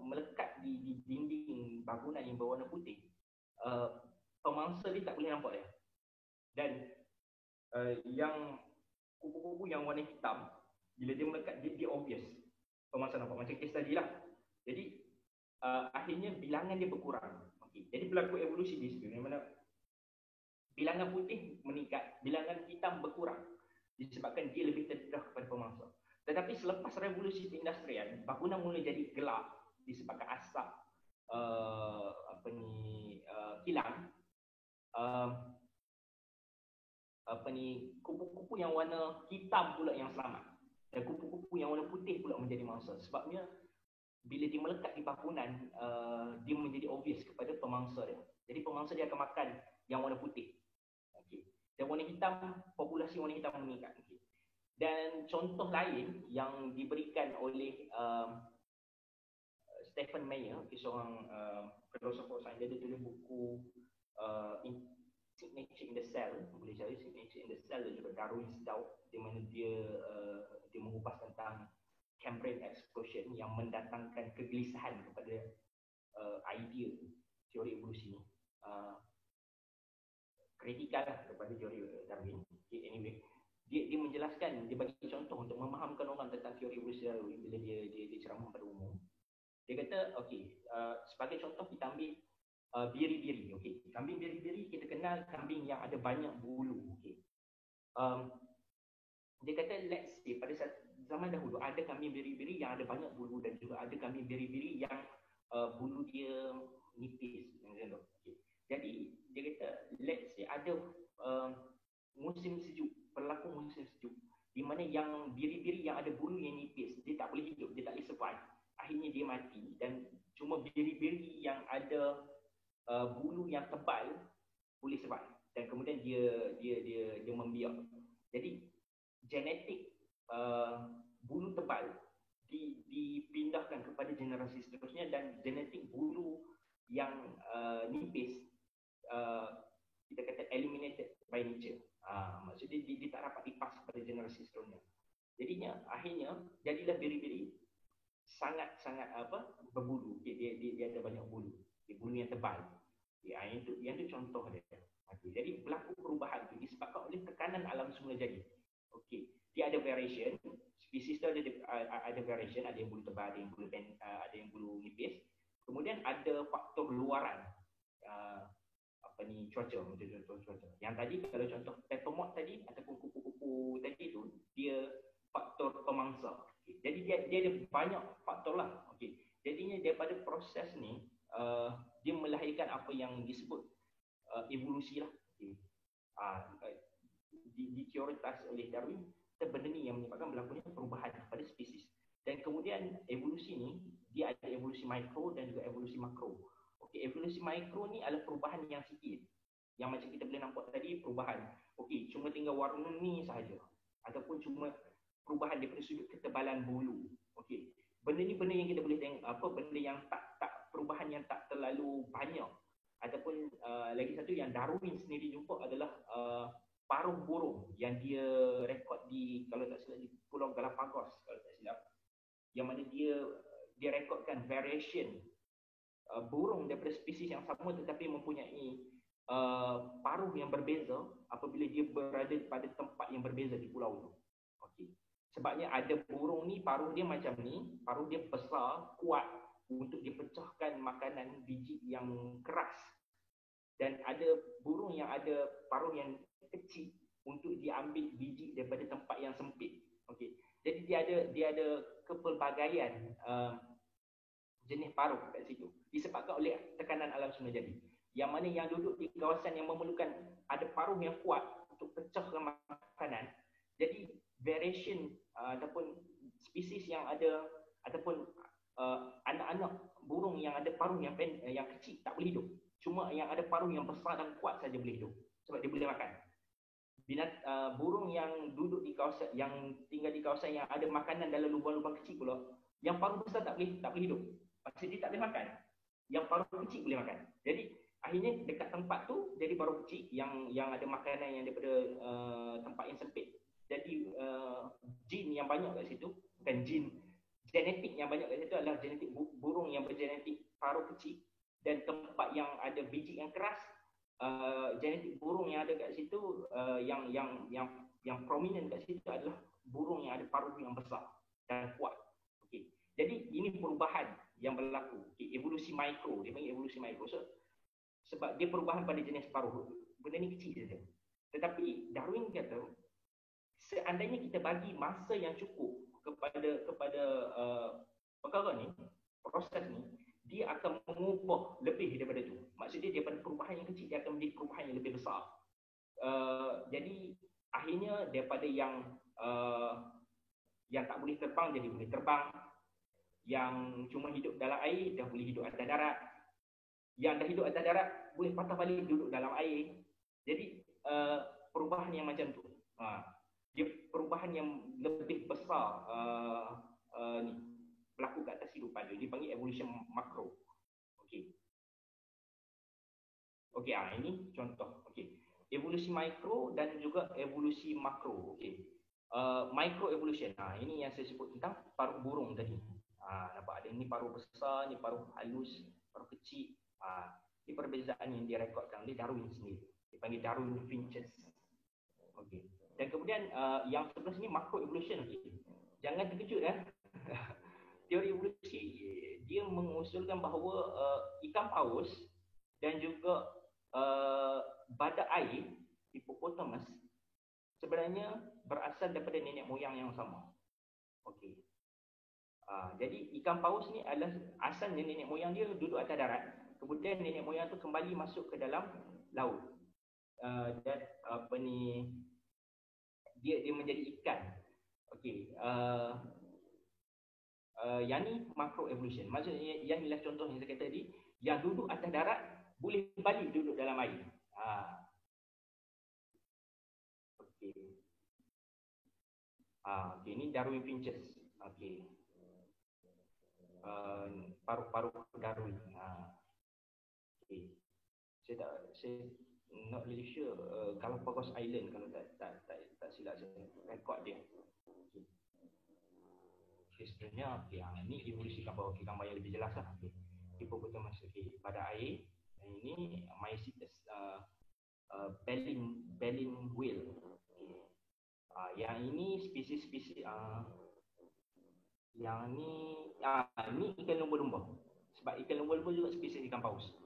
melekat di dinding bangunan yang berwarna putih, pemangsa dia tak boleh nampak dia. Dan yang kupu-kupu yang warna hitam, bila dia melekat, dia obvious. Pemangsa nampak macam kes tadi lah. Jadi akhirnya bilangan dia berkurang. Okay. Jadi berlaku evolusi di situ, di mana bilangan putih meningkat, bilangan hitam berkurang disebabkan dia lebih terdedah kepada pemangsa. Tetapi selepas revolusi perindustrian, bangunan mula jadi gelap disebabkan asap kilang. Kupu-kupu yang warna hitam pula yang selamat, dan kupu-kupu yang warna putih pula menjadi mangsa. Sebabnya bila dia melekat di bangunan, dia menjadi obvious kepada pemangsa dia. Jadi pemangsa dia akan makan yang warna putih. Okay. Dan warna hitam, populasi warna hitam meningkat. Okay. Dan contoh lain yang diberikan oleh Stephen Meyer, seorang filosofer sains, dia tulis buku Signature in the Cell, boleh cari Signature in the Cell, dan juga Darwin's Doubt, di mana dia mengupas tentang Cambrian explosion yang mendatangkan kegelisahan kepada idea teori evolusi ni. Kritikal lah kepada teori Darwin. Okay, anyway, dia menjelaskan, dia bagi contoh untuk memahamkan orang tentang teori evolusi Darwin bila dia ceramah pada umum. Dia kata, okey, sebagai contoh kita ambil biri-biri. Okey, kambing biri-biri kita kenal kambing yang ada banyak bulu. Okey. Dia kata let's say pada zaman dahulu ada kambing biri-biri yang ada banyak bulu, dan juga ada kambing biri-biri yang bulu dia nipis. Okay. Jadi dia kata let's say ada musim sejuk, berlaku musim sejuk, di mana yang biri-biri yang ada bulu yang nipis, dia tak boleh hidup, dia tak boleh survive. Akhirnya dia mati, dan cuma biri-biri yang ada bulu yang tebal boleh survive, dan kemudian dia membiak. Jadi genetik bulu tebal dipindahkan kepada generasi seterusnya, dan genetik bulu yang nipis kita kata eliminated by nature. Maksudnya dia tak dapat dipas kepada generasi seterusnya. Jadinya akhirnya jadilah biri-biri sangat-sangat berbulu. Dia ada banyak bulu. Bulu yang tebal. Yang itu contoh dia. Okay. Jadi berlaku perubahan itu disebabkan oleh tekanan alam semula jadi. Okey, dia ada variation, spesies tu ada variation, ada yang bulu tebal, ada yang bulu nipis. Kemudian ada faktor luaran, cuaca, macam contoh cuaca. Yang tadi kalau contoh peppermint tadi ataupun kupu-kupu tadi tu, dia faktor pemangsa. Okay. Jadi dia ada banyak faktor lah. Okey, jadinya daripada proses ni dia melahirkan apa yang disebut evolusi lah. Okay. Diteoritas oleh Darwin, benda ni yang menyebabkan berlakunya perubahan pada spesies. Dan kemudian evolusi ni, dia ada evolusi mikro dan juga evolusi makro. Okey, evolusi mikro ni adalah perubahan yang sikit, yang macam kita boleh nampak tadi, perubahan okey, cuma tinggal warna ni sahaja, ataupun cuma perubahan daripada sudut ketebalan bulu. Okey, benda ni benda yang kita boleh tengok, benda yang tak perubahan yang tak terlalu banyak. Ataupun lagi satu yang Darwin sendiri jumpa adalah paruh burung yang dia rekod di, kalau tak silap, di Pulau Galapagos kalau tak silap, yang mana dia rekodkan variation burung daripada spesies yang sama tetapi mempunyai paruh yang berbeza apabila dia berada pada tempat yang berbeza di pulau itu. Okey. Sebabnya ada burung ni paruh dia macam ni, paruh dia besar, kuat untuk dipecahkan makanan biji yang keras. Dan ada burung yang ada paruh yang kecil untuk diambil biji daripada tempat yang sempit. Okey. Jadi dia ada kepelbagaian jenis paruh kat situ disebabkan oleh tekanan alam semula jadi. Yang mana yang duduk di kawasan yang memerlukan ada paruh yang kuat untuk pecahkan makanan. Jadi variation ataupun spesies yang ada ataupun anak-anak burung yang ada paruh yang kecil tak boleh hidup. Cuma yang ada paruh yang besar dan kuat saja boleh hidup sebab dia boleh makan. Burung yang duduk di kawasan, yang tinggal di kawasan yang ada makanan dalam lubang-lubang kecil pula, yang paruh besar tak boleh hidup. Pasal dia tak boleh makan. Yang paruh kecil boleh makan. Jadi akhirnya dekat tempat tu jadi baru kecil yang ada makanan yang daripada tempat yang sempit. Jadi jin yang banyak kat situ, bukan jin, genetik yang banyak kat situ adalah genetik burung yang bergenetik paruh kecil, dan tempat yang ada biji yang keras, genetik burung yang ada kat situ yang prominent kat situ adalah burung yang ada paruh yang besar dan kuat. Okey. Jadi ini perubahan yang berlaku. Okay. Evolusi mikro, dia panggil evolusi mikro. So, sebab dia perubahan pada jenis paruh, benda ni kecil saja. Tetapi Darwin kata, seandainya kita bagi masa yang cukup kepada perkara ni, proses ni, dia akan mengubah lebih daripada tu. Maksudnya daripada perubahan yang kecil, dia akan menjadi perubahan yang lebih besar. Jadi akhirnya daripada yang tak boleh terbang jadi boleh terbang, yang cuma hidup dalam air dah boleh hidup atas darat, yang dah hidup atas darat boleh patah balik duduk dalam air. Jadi perubahan yang macam tu, dia perubahan yang lebih besar ni berlaku kat atas kehidupan dia. Dia panggil evolution makro. Okey. Okey, ini contoh. Okey. Evolusi mikro dan juga evolusi makro. Okey. Micro evolution. Ini yang saya sebut tentang paruh burung tadi. Nampak ada ni paruh besar, ni paruh halus, paruh kecil. Ini perbezaan yang direkodkan oleh Darwin sendiri. Dipanggil Darwin Finches. Okey. Dan kemudian yang sebelah sini macro evolution. Okey. Jangan terkejut teori evolusi dia mengusulkan bahawa ikan paus dan juga badak air hippopotamus sebenarnya berasal daripada nenek moyang yang sama. Okey. Jadi ikan paus ni adalah asalnya nenek moyang dia duduk atas darat. Kemudian nenek moyang tu kembali masuk ke dalam laut. Dan dia menjadi ikan. Okey. Yang ni macro evolution. Maksudnya yang inilah contoh yang saya kata tadi, yang duduk atas darat boleh balik duduk dalam air. Okey. Okey, ni Darwin Finches. Okey. Paruh-paruh Darwin. Okey. Saya not really sure Galapagos Island kalau tak silap saya rekod dia. Okey. Sebenarnya ini evolusi gambar yang lebih jelas lah. Okay. Hippopotamus pada air, dan ini Mycetes baleen whale. Yang ini spesies-spesies yang ni ini ikan lumba-lumba. Sebab ikan lumba-lumba juga spesies ikan paus.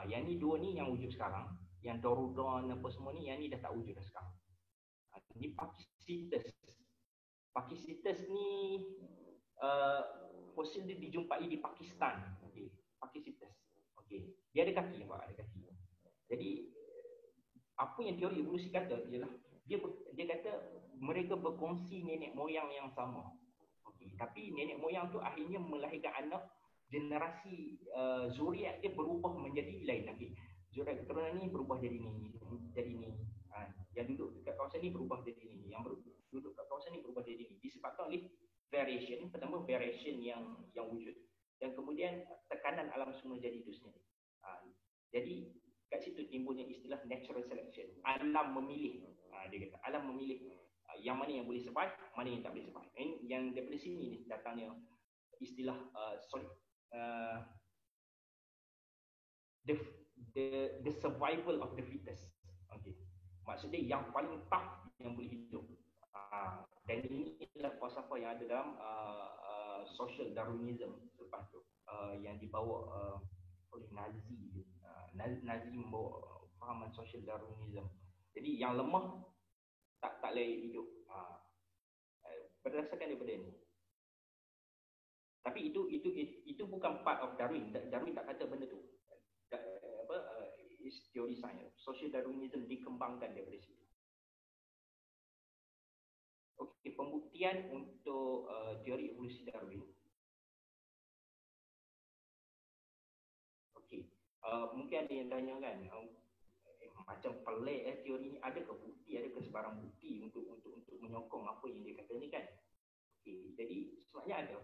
Yang ni dua ni yang wujud sekarang, yang Dorodon apa semua ni, yang ni dah tak wujud dah sekarang. Ini Pakiscetus ni fosil dia dijumpai di Pakistan. Okey, Pakiscetus. Okey, dia ada kaki, nampak ada kaki. Jadi apa yang teori evolusi kata ialah dia kata mereka berkongsi nenek moyang yang sama. Okey, tapi nenek moyang tu akhirnya melahirkan anak, generasi zuriat dia berubah menjadi lain lagi. Zuriat keturunan ni berubah jadi ni. Yang duduk dekat kawasan ni berubah jadi ni. Yang duduk dekat kawasan ni berubah jadi ni. Disebabkan oleh variation. Pertama, variation yang wujud. Dan kemudian tekanan alam semula jadi itu sendiri. Jadi kat situ timbulnya istilah natural selection. Alam memilih. Dia kata alam memilih yang mana yang boleh survive, mana yang tak boleh survive. Yang daripada sini ni datangnya istilah the survival of the fittest. Okay. Maksudnya yang paling tough yang boleh hidup. Dan ini adalah falsafah yang ada dalam social Darwinism selepas tu, yang dibawa oleh Nazi. Nazi membawa fahaman social Darwinism. Jadi yang lemah tak boleh hidup. Berdasarkan daripada ini. Tapi itu bukan part of Darwin. Darwin tak kata benda tu. Is teori sains. Social Darwinism dikembangkan daripada situ. Okey, pembuktian untuk teori evolusi Darwin. Okey, mungkin ada yang tanya kan, macam pelik teori ni, adakah bukti, adakah sebarang bukti untuk menyokong apa yang dia kata ni kan? Okey, jadi sebenarnya ada.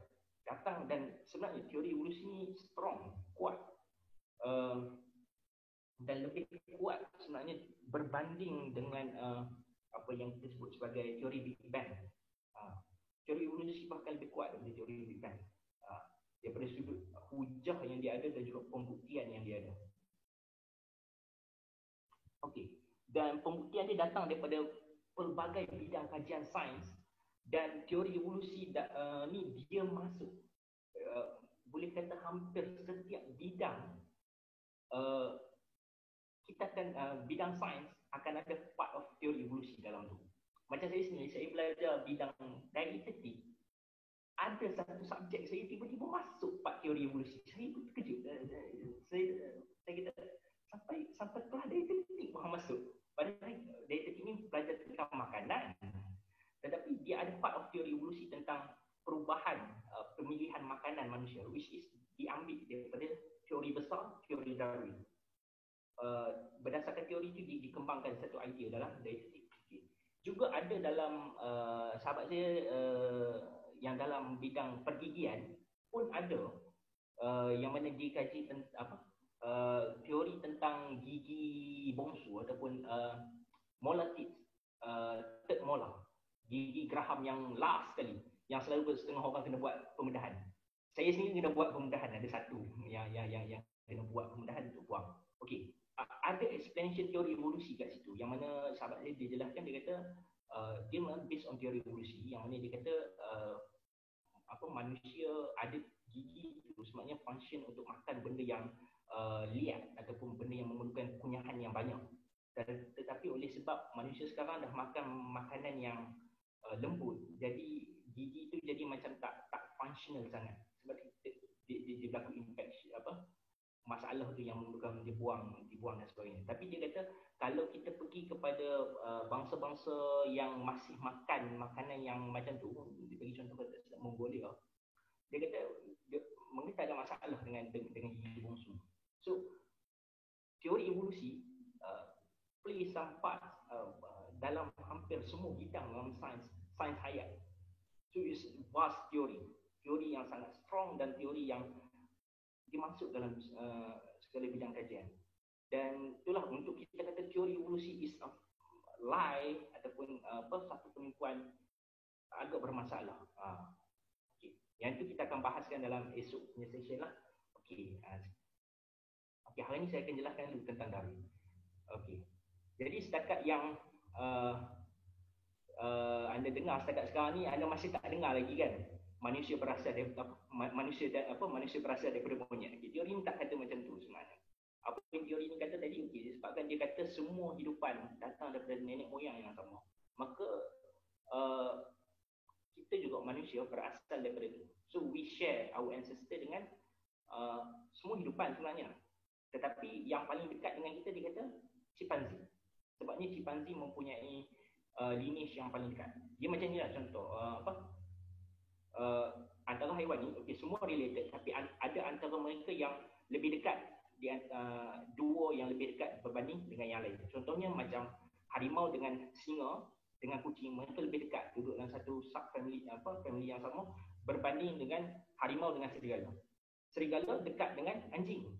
Datang dan sebenarnya teori evolusi ni strong, kuat. dan lebih kuat sebenarnya berbanding dengan apa yang kita sebut sebagai teori Big Bang. Teori evolusi bahkan lebih kuat daripada teori Big Bang. Daripada sudut hujah yang dia ada dan juga pembuktian yang dia ada. Okey. Dan pembuktian dia datang daripada pelbagai bidang kajian sains, dan teori evolusi ni dia masuk boleh kata hampir setiap bidang kita akan bidang sains akan ada part of teori evolusi dalam tu. Macam saya sendiri, saya belajar bidang dietetik, ada satu subjek saya tiba-tiba masuk part teori evolusi. Saya pun terkejut. Saya kata sampai kelas dietetik pun masuk. Padahal dietetik ni belajar tentang makanan, tetapi dia ada part of teori evolusi tentang perubahan pemilihan makanan manusia, which is diambil daripada teori besar, teori Darwin. Berdasarkan teori itu dikembangkan satu idea dalam dietetik. Juga ada dalam sahabat saya yang dalam bidang pergigian pun ada yang mana dikaji teori tentang gigi bongsu ataupun molar teeth, third molar, gigi geraham yang last sekali, yang selalu setengah orang kena buat pembedahan. Saya sendiri kena buat pembedahan, ada satu yang kena buat pembedahan untuk buang. Okey, ada explanation teori evolusi kat situ, yang mana sahabat saya dia jelaskan, dia kata dia based on teori evolusi, yang mana dia kata manusia ada gigi itu sebabnya function untuk makan benda yang liat ataupun benda yang memerlukan kunyahan yang banyak. Tetapi oleh sebab manusia sekarang dah makan makanan yang lembut, jadi gigi itu jadi macam tak functional sangat, sebab dia berlaku infection masalah tu yang memerlukan dibuang dan sebagainya. Tapi dia kata kalau kita pergi kepada bangsa-bangsa yang masih makan makanan yang macam tu, dia bagi contoh kata Mongolia, dia kata mereka tak ada masalah dengan gigi bongsu. So teori evolusi play some part dalam hampir semua bidang dalam sains hayat. So it's vast teori yang sangat strong dan teori yang dimasuk dalam segala bidang kajian. Dan itulah untuk kita kata teori evolusi is a lie ataupun satu penipuan agak bermasalah. Okay. Yang itu kita akan bahaskan dalam esok punya session lah. Okey. Okey, hari ini saya akan jelaskan dulu tentang Darwin. Okey. Jadi setakat yang anda dengar setakat sekarang ni, anda masih tak dengar lagi kan? Manusia berasal daripada manusia berasal daripada monyet. Okay, teori ni tak kata macam tu sebenarnya. Apa yang teori ni kata tadi, disebabkan dia kata semua hidupan datang daripada nenek moyang yang sama. Maka kita juga manusia berasal daripada itu. So we share our ancestor dengan semua hidupan sebenarnya. Tetapi yang paling dekat dengan kita, dia kata chimpanzee. Sebabnya chimpanzee mempunyai lineage yang paling dekat. Dia macam ni lah contoh antara haiwan ni, okay, semua related, tapi ada antara mereka yang lebih dekat, dua yang lebih dekat berbanding dengan yang lain. Contohnya macam harimau dengan singa dengan kucing, mereka lebih dekat duduk dalam satu subfamily family yang sama berbanding dengan harimau dengan serigala. Serigala dekat dengan anjing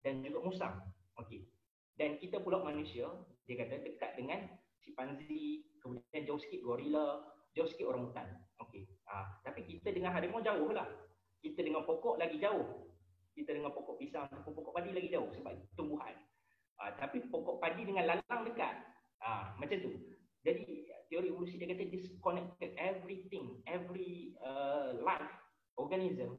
dan juga musang. Okey. Dan kita pula manusia, dia kata dekat dengan chimpanzee, kemudian jauh sikit gorila, jauh sikit orangutan. Okey. Tapi kita dengan harimau jauh lah. Kita dengan pokok lagi jauh. Kita dengan pokok pisang ataupun pokok padi lagi jauh sebab tumbuhan. Tapi pokok padi dengan lalang dekat. Macam tu. Jadi teori evolusi dia kata this connected everything, every life organism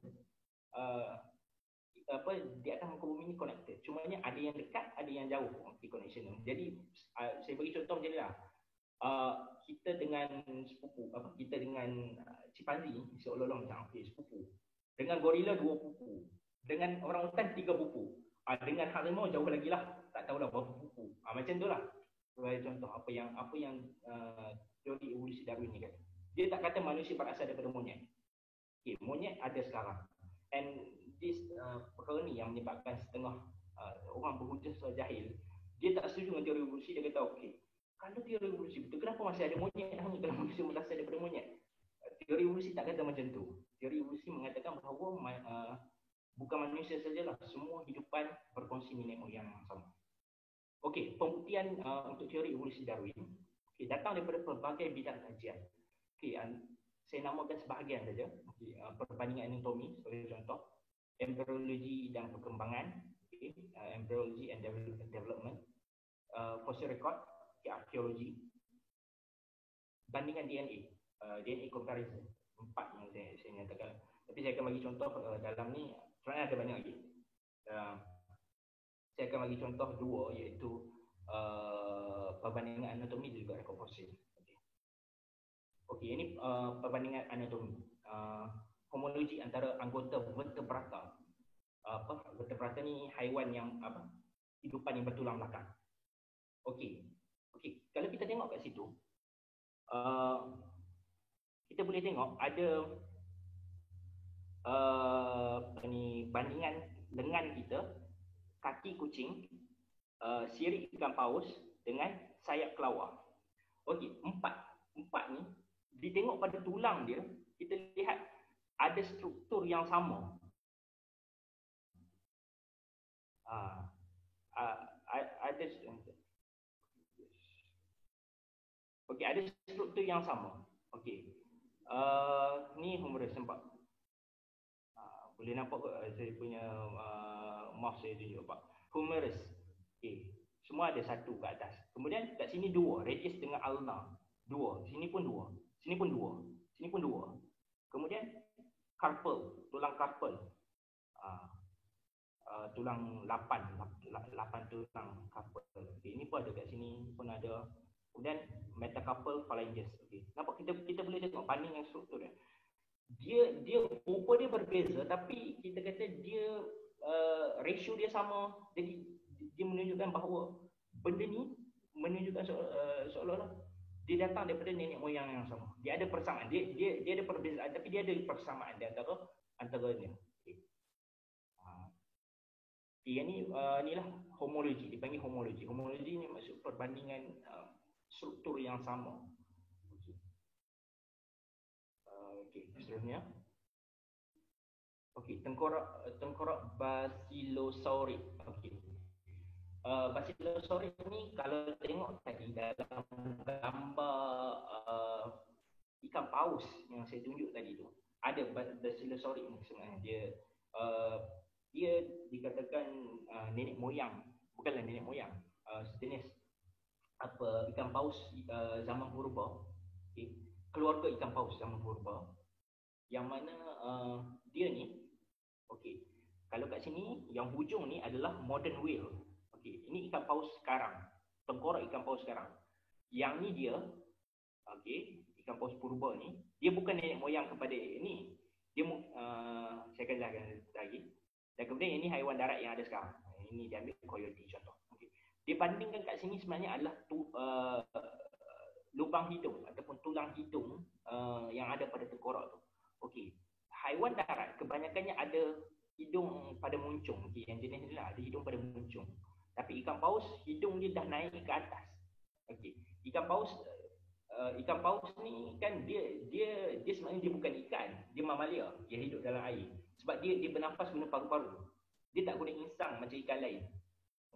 dia akan muka bumi ni connected. Cumanya ada yang dekat, ada yang jauh connection. Jadi saya bagi contoh macam ni lah. Kita dengan sepupu, kita dengan chimpanzee seolah-olah macam sepupu. Dengan gorila 2 pupu. Dengan orang hutan 3 pupu. Dengan harimau jauh lagi lah, tak tahulah berapa pupu. Macam tu lah. Sebagai contoh apa yang teori evolusi Darwin ni kata. Dia tak kata manusia berasal daripada monyet. Okay, monyet ada sekarang. And this perkara ni yang menyebabkan setengah orang berhujah secara jahil. Dia tak setuju dengan teori evolusi. Dia kata okey, kalau teori evolusi betul, kenapa masih ada monyet hanya kalau manusia berasal daripada monyet? Teori evolusi tak kata macam tu. Teori evolusi mengatakan bahawa bukan manusia sajalah, semua hidupan berkongsi nenek moyang yang sama. Okey, pembuktian untuk teori evolusi Darwin datang daripada pelbagai bidang kajian. Saya namakan sebahagian saja. Perbandingan anatomi sebagai contoh, embryologi dan perkembangan, embryology and development, fossil record, arkeologi, bandingan DNA, DNA comparison, 4 yang saya nyatakan. Tapi saya akan bagi contoh dalam ni, sebenarnya ada banyak lagi. Saya akan bagi contoh 2, iaitu perbandingan anatomi dan juga rekod fosil. Okey, ini perbandingan anatomi. Homologi antara anggota vertebrata. Vertebrata ni haiwan yang hidupan yang bertulang belakang. Okey, kalau kita tengok kat situ, kita boleh tengok ada bandingan lengan kita, kaki kucing, sirip ikan paus dengan sayap kelawar. Okey, empat ni ditengok pada tulang dia, kita lihat ada struktur yang sama. Ada struktur yang sama. Okey. Ni humerus nampak. Boleh nampak saya punya mouse saya tunjuk pak. Humerus. Okey. Semua ada satu kat atas. Kemudian kat sini 2, radius dengan ulna. 2. Sini pun 2. Sini pun 2. Sini pun 2. Kemudian carpal, tulang carpal. Tulang 8 tulang carpal. Okey, ini pun ada kat sini, pun ada. Kemudian metacarpal phalanges. Okey. Nampak kita boleh tengok banding yang struktur dia. Dia rupa dia berbeza, tapi kita kata dia ratio dia sama. Jadi dia menunjukkan bahawa benda ni menunjukkan seolah-olah dia datang daripada nenek moyang yang sama. Dia ada persamaan. Dia ada perbezaan, tapi dia ada persamaan di antara ni. Yang ni inilah homologi, dipanggil homologi. Homologi ni maksud perbandingan struktur yang sama. Okey, seterusnya. Okey, tengkorak Basilosaurus. Okey. Basilosaurus ni kalau tengok tadi dalam gambar ikan paus yang saya tunjuk tadi tu, ada Basilosaurus ni sebenarnya. Dia dikatakan nenek moyang, bukanlah nenek moyang, sejenis ikan paus zaman purba. Okay. Keluarga ikan paus zaman purba, yang mana dia ni, okey, kalau kat sini yang hujung ni adalah modern whale. Okey, ini ikan paus sekarang, tengkorak ikan paus sekarang. Yang ni dia, okey, ikan paus purba ni, dia bukan nenek moyang kepada ini. Dia saya akan jelaskan lagi. Dan kemudian ini haiwan darat yang ada sekarang. Ini dia ambil coyote contoh. Okay. Dibandingkan kat sini sebenarnya adalah lubang hidung ataupun tulang hidung yang ada pada tengkorak tu. Okey. Haiwan darat kebanyakannya ada hidung pada muncung. Okay. Yang jenis ni lah ada hidung pada muncung. Tapi ikan paus hidung dia dah naik ke atas. Okey. Ikan paus ni kan dia sebenarnya dia bukan ikan, dia mamalia yang hidup dalam air. Sebab dia bernafas guna paru-paru. Dia tak guna insang macam ikan lain.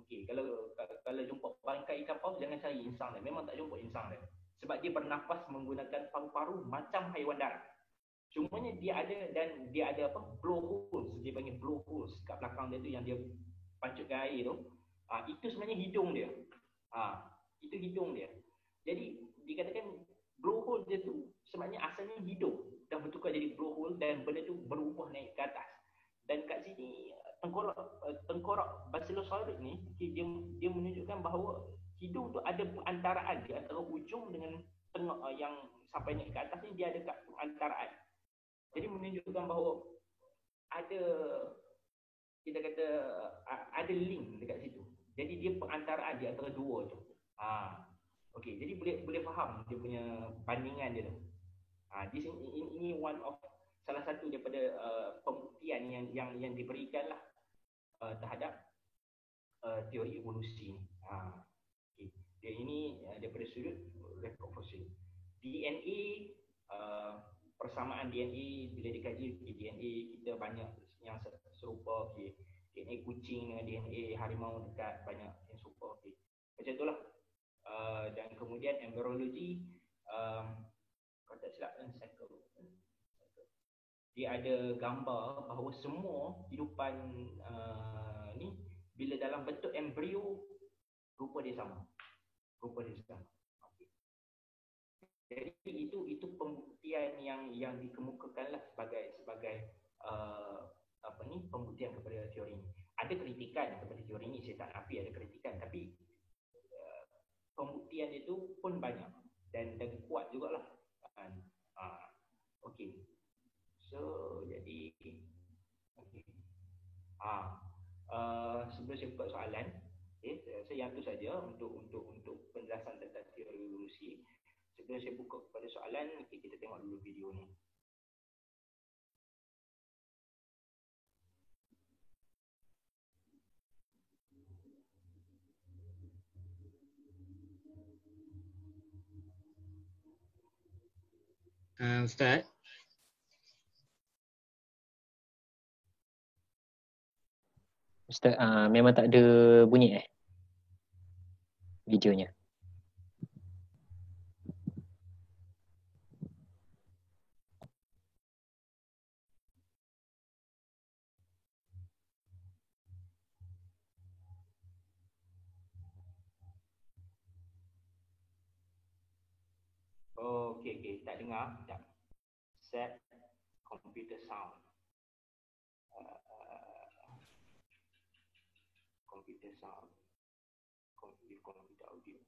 Okey, kalau jumpa bangkai ikan paus jangan cari insang dia. Memang tak jumpa insang dia. Sebab dia bernafas menggunakan paru-paru macam haiwan darat. Cumanya dia ada blowholes, dia panggil blowholes kat belakang dia tu yang dia pancutkan air tu. Itu sebenarnya hidung dia. Itu hidung dia. Jadi dikatakan blowhole dia tu sebenarnya asalnya hidung dah bertukar jadi blowhole dan benda tu berubah naik ke atas. Dan kat sini tengkorak Basilosaurus ni dia menunjukkan bahawa hidung tu ada perantaraan di antara hujung dengan tengah yang sampai naik ke atas ni, dia ada perantaraan. Jadi menunjukkan bahawa ada, kita kata ada link dekat situ. Jadi dia perantaraan di antara dua tu. Okey, jadi boleh faham dia punya bandingan dia tu. Ini one of salah satu daripada pembuktian yang diberikan lah terhadap teori evolusi ni. Okay. Dia ini daripada sudut rekod fosil. DNA, persamaan DNA bila dikaji DNA kita banyak yang serupa. Okay. DNA kucing dengan DNA harimau dekat, banyak yang serupa. Okay. Macam itulah. Dan kemudian embryologi, kalau tak silap dia ada gambar bahawa semua kehidupan ni bila dalam bentuk embrio rupa dia sama. Rupa dia sama. Okay. Jadi itu pembuktian yang dikemukakanlah sebagai pembuktian kepada teori ini. Ada kritikan kepada teori ini, saya tak nafi ada kritikan, tapi pembuktian itu pun banyak dan kuat jugalah. Okey. So jadi okey. Sebelum saya buka soalan, saya yang tu saja untuk penjelasan tentang teori evolusi. Sebelum saya buka kepada soalan, kita tengok dulu video ni. Ustaz. Ustaz, memang tak ada bunyi videonya. Okey, tak dengar. Tak. Set computer sound. Computer sound. Computer audio.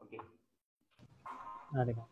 Okey. Dengar.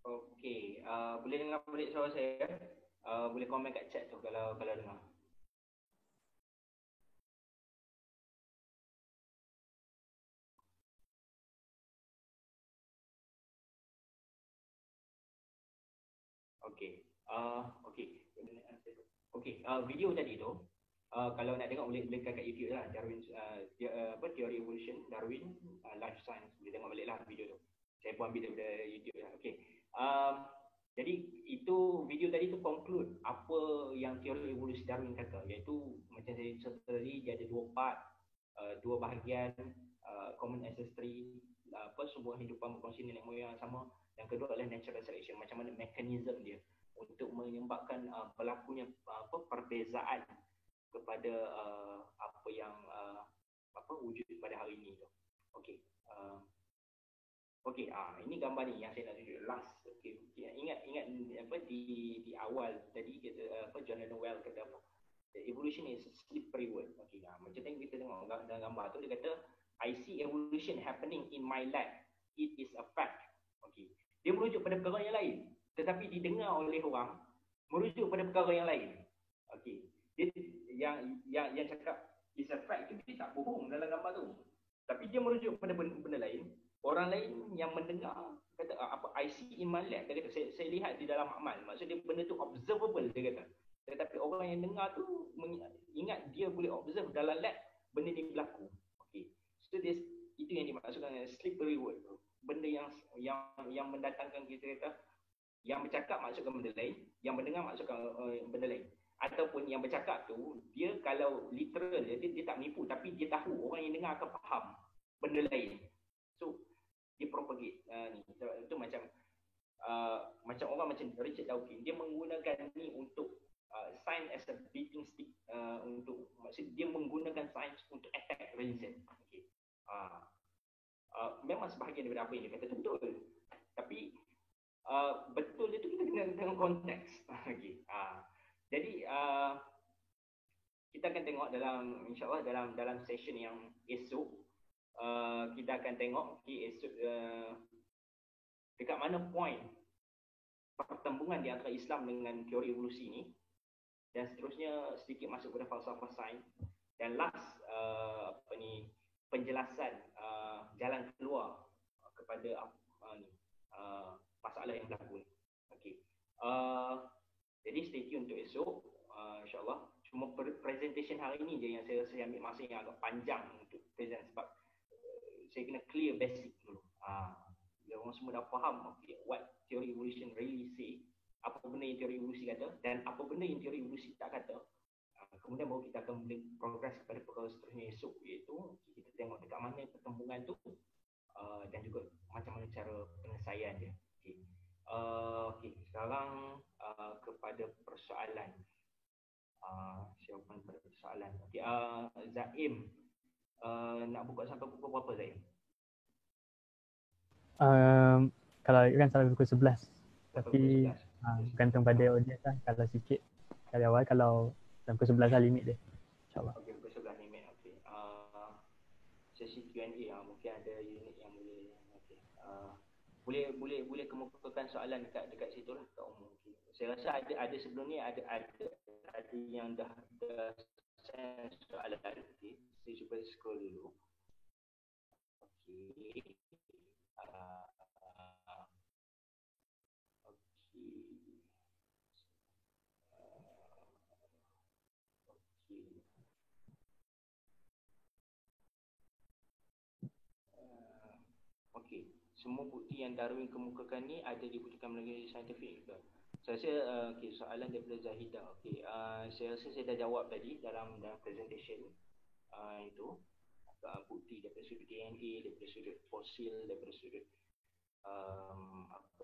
Okey, boleh dengar balik suara saya? Boleh komen kat chat tu kalau dengar. Okey. Okey. Okey, video tadi tu kalau nak tengok boleh boleh kat YouTube lah, Darwin teori evolution Darwin, life science, boleh tengok balik lah video tu. Saya pun ambil daripada YouTube lah. Okey. Jadi itu video tadi tu conclude apa yang teori evolusi Darwin kata, iaitu macam saya cerita tadi, dia ada dua part, dua bahagian, common ancestry, sebuah hidupan berkongsi nenek moyang sama. Yang kedua adalah natural selection, macam mana mekanisme dia untuk menyebabkan berlakunya perbezaan kepada apa yang wujud pada hari ini tu. Okey. Okey, ini gambar ni yang saya nak tunjuk last. Okey, ingat di awal tadi kita John Noel kata apa? The evolution is a slippery word. Okey, macam tadi kita tengok dalam gambar tu dia kata I see evolution happening in my lab. It is a fact. Okey. Dia merujuk pada perkara yang lain, tetapi didengar oleh orang merujuk pada perkara yang lain. Okey. Dia yang cakap is a fact itu dia tak bohong dalam gambar tu. Tapi dia merujuk pada benda lain. Orang lain yang mendengar kata apa I see in my lab, dia kata saya lihat di dalam amal. Maksudnya benda tu observable dia kata. Tetapi orang yang dengar tu ingat dia boleh observe dalam lab benda ni berlaku. Okey. So itu yang dimaksudkan dengan slippery word. Benda yang mendatangkan kita kata yang bercakap maksudkan benda lain, yang mendengar maksudkan benda lain. Ataupun yang bercakap tu dia kalau literal dia tak menipu, tapi dia tahu orang yang dengar akan faham benda lain. So dia propagate ni. Itu macam macam orang macam Richard Dawkins, dia menggunakan ni untuk science as a beating stick, untuk maksud dia menggunakan science untuk attack religion. Okey. Memang sebahagian daripada apa yang dia kata tu betul. Tapi betul itu kita kena tengok konteks. Okey. Jadi kita akan tengok dalam insya-Allah dalam session yang esok kita akan tengok esok dekat mana point pertembungan di antara Islam dengan teori evolusi ni. dan seterusnya sedikit masuk pada falsafah sains, dan last penjelasan jalan keluar kepada masalah yang berlaku. Okey. Jadi stay tune untuk esok, insyaAllah. Cuma presentation hari ini je yang saya ambil masa yang agak panjang untuk present sebab saya kena clear basic dulu. Bila orang semua dah faham what teori evolution really say, apa benda yang teori evolusi kata dan apa benda yang teori evolusi tak kata, kemudian baru kita akan boleh progress kepada perkara seterusnya esok, iaitu kita tengok dekat mana pertembungan tu dan juga macam mana cara penyelesaian dia. Okey, sekarang kepada persoalan. Siapa pada persoalan? Okey, Zaim, nak buka sampai pukul berapa, Zaim? Kalau kan sampai pukul 11. Tapi pukul 11. gantung pada audience lah. Kalau sikit kali awal, kalau sampai pukul 11 lah limit dia. InsyaAllah. Okey, pukul 11 limit. Okey. Sesi Q&A, mungkin ada unit yang boleh. Okey. Boleh kemukakan soalan dekat situ lah, kat umum. Okay. Saya rasa ada sebelum ni ada yang dah send soalan. Okey. Saya cuba scroll dulu. Okey. Okey, semua bukti yang Darwin kemukakan ni ada dibuktikan melalui saintifik ke? Saya rasa okey, soalan daripada Zahidah. Okey, saya rasa saya dah jawab tadi dalam presentation itu. Bukti daripada sudut DNA, daripada sudut fosil, daripada sudut apa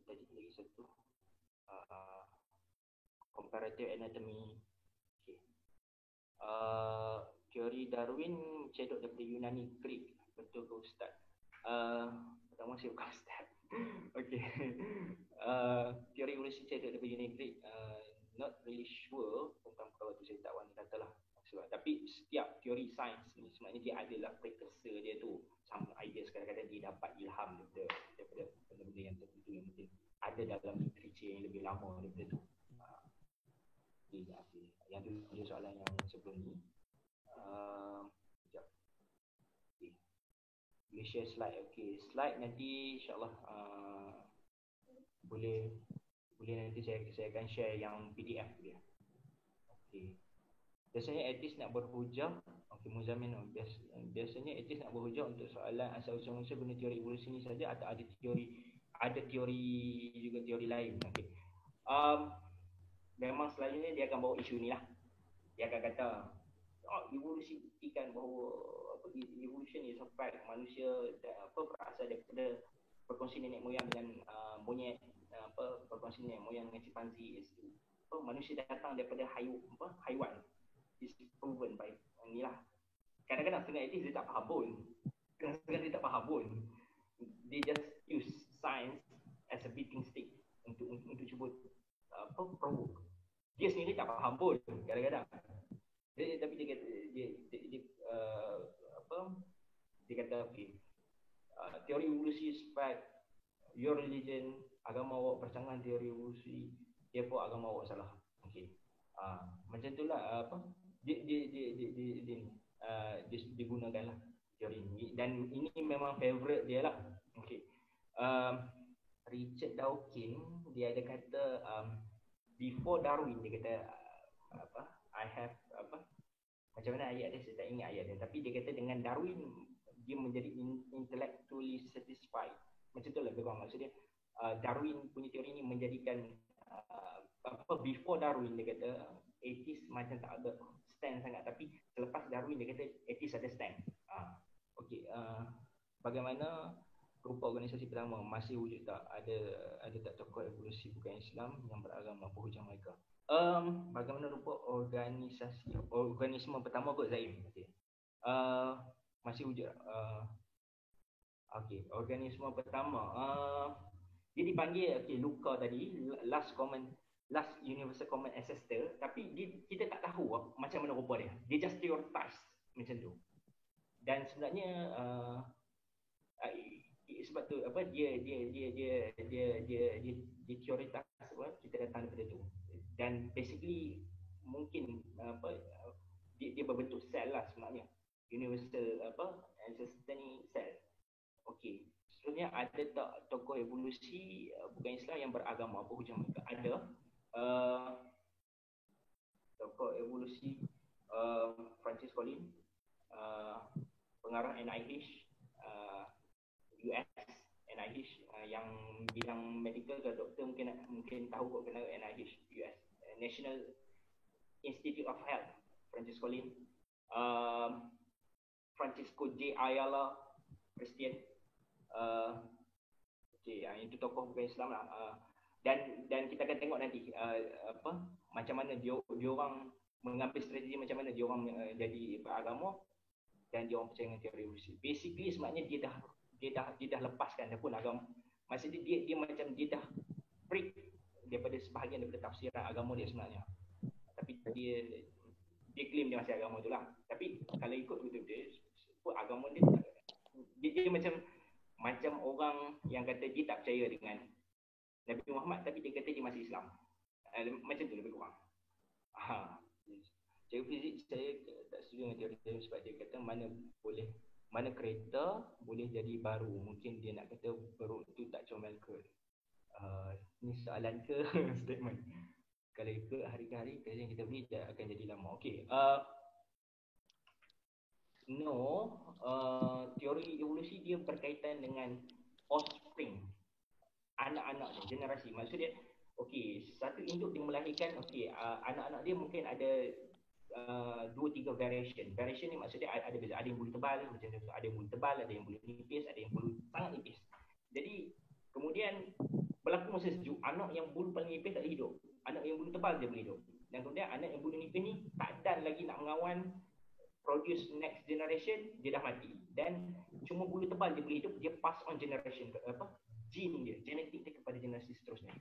tadi lagi satu, comparative anatomy. Okey. Teori Darwin cedok daripada Yunani Greek, betul ke Ustaz? Pertama saya bukan Ustaz. Okey. Teori evolusi cedok daripada Yunani Greek, not really sure tentang perkara tu, saya tak wani katalah. Sebab tapi setiap teori sains ni sebenarnya dia adalah precursor dia tu. Sama idea kadang-kadang dia dapat ilham daripada benda-benda yang tertentu yang mungkin ada dalam literature yang lebih lama daripada tu. Yang tu dia soalan yang sebelum ni. Sekejap. Okay. Boleh share slide. Okay. Slide nanti insyaAllah boleh nanti saya akan share yang PDF dia. Okay. Biasanya etis nak berhujah. Okay, Muzamin, biasanya etis nak berhujah untuk soalan asal-usul manusia guna teori evolusi ni saja atau ada teori juga teori lain. Okay. Memang selalunya dia akan bawa isu ni lah. Dia akan kata evolusi buktikan bahawa evolution is a fact, manusia berasal daripada perkongsi nenek moyang dengan monyet, perkongsi nenek moyang dengan chimpanzee, manusia datang daripada haiwan. Is proven by inilah. Kadang-kadang setengah etis dia tak faham pun. Kadang-kadang dia tak faham pun. They just use science as a beating stick untuk cuba provoke. Dia sendiri tak faham pun kadang-kadang. Tapi dia kata dia kata okay, teori evolusi is fact, your religion, agama awak percanggahan teori evolusi, therefore agama awak salah. Okey. Macam itulah digunakanlah teori ini, dan ini memang favorite dia lah. Okey. Richard Dawkins dia ada kata before Darwin, dia kata I have macam mana ayat dia, saya tak ingat ayat dia, tapi dia kata dengan Darwin dia menjadi intellectually satisfied. Macam tu lah lebih kurang maksud dia. Darwin punya teori ni menjadikan before Darwin dia kata atheist macam tak ada stand sangat, tapi selepas Darwin dia kata atheist ada stand. Okey, bagaimana rupa organisasi pertama masih wujud tak? Ada tak tokoh evolusi bukan Islam yang beragama berhujang mereka? Bagaimana rupa organisme pertama kot, Zaim? Okey. Masih wujud. Okey, organisme pertama dia dipanggil Luca tadi, last universal common ancestor, tapi kita tak tahu macam mana rupa dia. Dia just theorized macam tu. Dan sebenarnya sebab tu dia teoritas kita datang daripada tu. Dan basically berbentuk sel lah sebenarnya. Universal ancestry cell. Okey. Sebenarnya ada tak tokoh evolusi bukan Islam yang beragama apa hujung mereka? Ada. Tokoh evolusi Francis Collins, pengarah NIH, US NIH, yang bidang medical ke doktor mungkin tahu kok kenal NIH US, National Institute of Health, Francis Collins, Francisco J. Ayala, Christian, itu tokoh bukan Islam lah. Dan kita akan tengok nanti macam mana dia orang mengambil strategi, macam mana dia orang jadi beragama dan dia orang percaya dengan teori evolusi. Basically sebenarnya dia dah lepaskan dah pun agama. Maksudnya dia macam dia dah break daripada sebahagian daripada tafsiran agama dia sebenarnya. Tapi dia claim dia masih agama tu lah. Tapi kalau ikut betul dia agama dia macam orang yang kata dia tak percaya dengan Nabi Muhammad tapi dia kata dia masih Islam. Macam tu lebih kurang. Teori fizik saya tak setuju dengan teori fizik sebab dia kata mana kereta boleh jadi baru. Mungkin dia nak kata perut tu tak comel ke. Ni soalan ke statement. Kalau ikut hari ke hari kereta yang kita beli dia akan jadi lama. Okey. Teori evolusi dia berkaitan dengan offspring, anak-anak dia, generasi. Maksudnya okey, satu induk dia melahirkan, okey, anak-anak dia mungkin ada 2-3 variation. Variation ni maksudnya ada beza, ada yang bulu tebal macam tu, ada yang bulu tebal, ada yang bulu nipis, ada yang bulu sangat nipis. Jadi kemudian berlaku masa sejuk, anak yang bulu paling nipis tak boleh hidup, anak yang bulu tebal je boleh hidup. Dan kemudian anak yang bulu nipis ni tak dan lagi nak mengawan produce next generation, dia dah mati. Dan cuma bulu tebal dia boleh hidup, dia pass on generation gene dia, genetik dia kepada generasi seterusnya.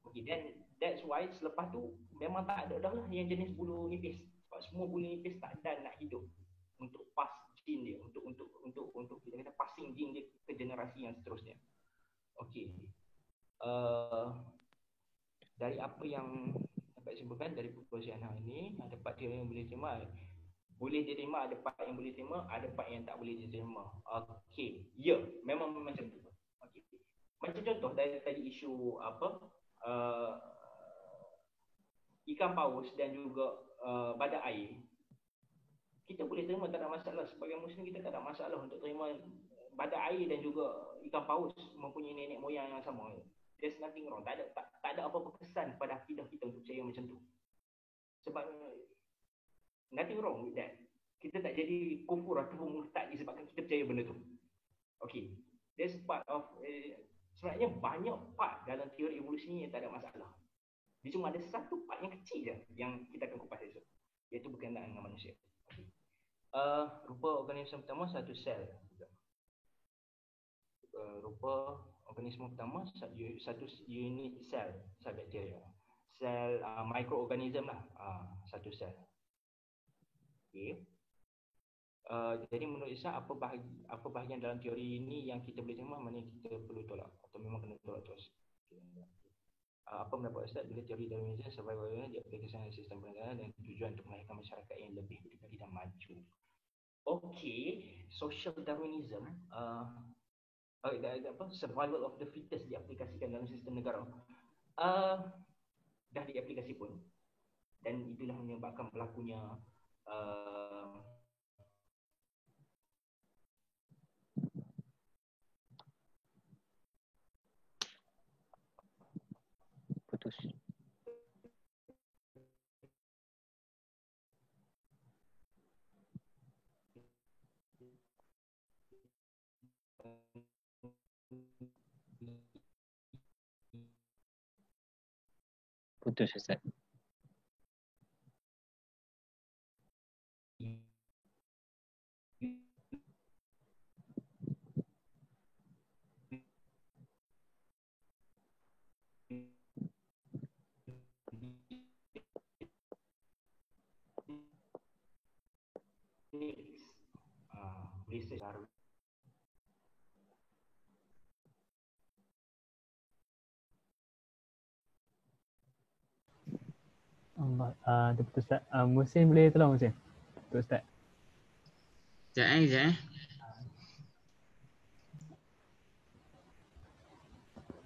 Okay, then that's why selepas tu memang tak ada dah lah yang jenis bulu nipis. Sebab semua bulu nipis tak dan nak hidup untuk pass gene dia, untuk kita kata passing gene dia ke generasi yang seterusnya. Okey. Dari apa yang dapat simpulkan dari perkongsian hari ini, ada part yang boleh diterima, ada part yang boleh terima, ada part yang tak boleh diterima. Okey. Ya, memang macam tu. Okey. Macam contoh dari tadi isu ikan paus dan juga badak air, kita boleh terima, tak ada masalah. Sebagai Muslim kita tak ada masalah untuk terima badak air dan juga ikan paus mempunyai nenek moyang yang sama. There's nothing wrong. Tak ada apa-apa kesan pada akidah kita untuk percaya macam tu. Sebab nothing wrong with that. Kita tak jadi kufur atau murtad disebabkan kita percaya benda tu. Okay, there's part of sebenarnya banyak part dalam teori evolusi ni yang tak ada masalah. Dia cuma ada satu part yang kecil je yang kita akan kupas esok, iaitu berkenaan dengan manusia. Okay. Rupa organisme pertama satu sel. Rupa organisme pertama satu unit sel bakteria. Sel mikroorganism lah, satu sel. Okay. Jadi menurut Isa, apa bahagian dalam teori ini yang kita boleh terima, mana yang kita perlu tolak atau memang kena tolak terus? Apa pendapat Ustaz bila teori Darwinisme survivalnya diaplikasikan dalam sistem perdagangan dan tujuan untuk melahirkan masyarakat yang lebih berdikari dan maju? Okey, social Darwinism, survival of the fittest diaplikasikan dalam sistem negara. Dah diaplikasi pun, dan itulah menyebabkan berlakunya putus. Putus Ustaz. research baru. Dia putus. Musin boleh tolong Musin? untuk Ustaz. Sekejap.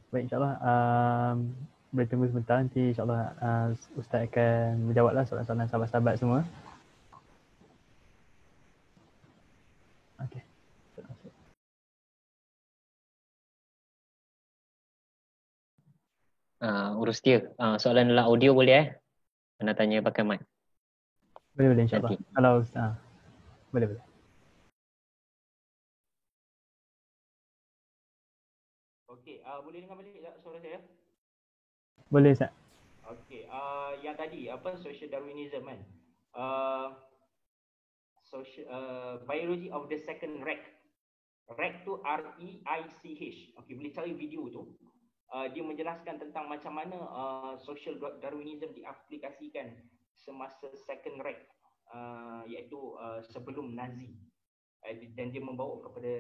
Baik, insyaAllah boleh tunggu sebentar, nanti insyaAllah Ustaz akan menjawablah soalan-soalan sahabat-sahabat semua. Okey. Urus dia. Soalan dalam audio boleh Anda tanya pakai mic. Boleh insyaAllah. Nanti. Kalau boleh. Okey, boleh dengar balik tak suara saya? Boleh Ustaz. Okey, yang tadi apa social Darwinism kan? Biology of the second rank. Rank tu REICH. Okey, boleh cari video tu. Dia menjelaskan tentang macam mana social Darwinism diaplikasikan semasa second rank, iaitu sebelum Nazi. Dan dia membawa kepada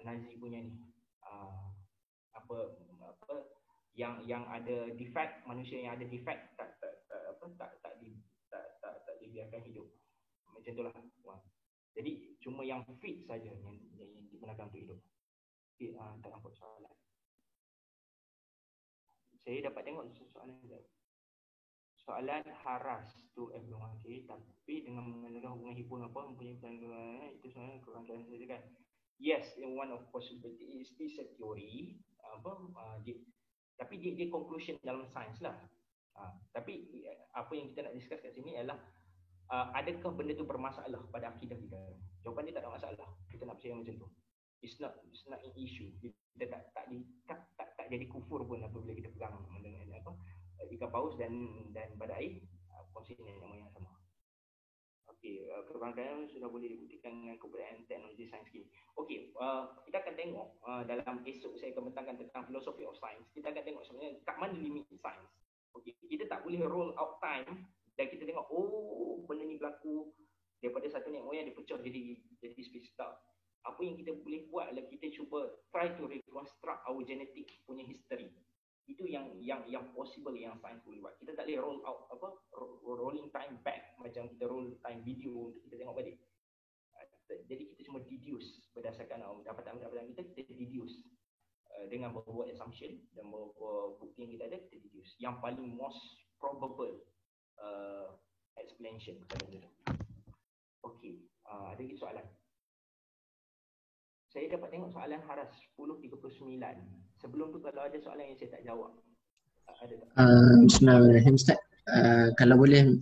Nazi punya ni yang ada defect, manusia yang ada defect tak dibiarkan hidup, macam itulah. Jadi cuma yang fit saja yang digunakan untuk hidup. Okay, tak nampak soalan. Saya dapat tengok soalan haras tu everyone, okay, tapi dengan menggunakan hubungan hipo apa mempunyai pelan itu sebenarnya kurang jelas saja kan. Yes, one of possibility is a theory tapi dia conclusion dalam sains lah. Tapi apa yang kita nak discuss kat sini ialah adakah benda tu bermasalah pada akidah kita? Jawapan dia tak ada masalah. Kita nak percaya macam tu. It's not an issue. Kita tak jadi kufur pun apabila kita pegang dengan ikan paus dan pada air kongsi nenek moyang sama. Okey, keberangkatan sudah boleh dibuktikan dengan kebudayaan teknologi sains kini. Okey, kita akan tengok dalam esok saya akan bentangkan tentang philosophy of science. Kita akan tengok sebenarnya kat mana limit sains. Okey, kita tak boleh roll out time dan kita tengok benda ni berlaku daripada satu nenek moyang dia pecah jadi species. Apa yang kita boleh buat adalah kita cuba try to reconstruct our genetic punya history. Itu yang possible yang sains boleh buat. Kita tak boleh roll out rolling time back macam kita roll time video untuk kita tengok balik. Jadi kita cuma deduce berdasarkan dapatan-dapatan kita deduce dengan membuat assumption dan membuat bukti yang kita ada, kita deduce yang paling most probable explanation pada benda tu. Okey, ada lagi soalan? Saya dapat tengok soalan haras 10.39. Sebelum tu kalau ada soalan yang saya tak jawab, ada tak? Bismillahirrahmanirrahim Ustaz. Kalau boleh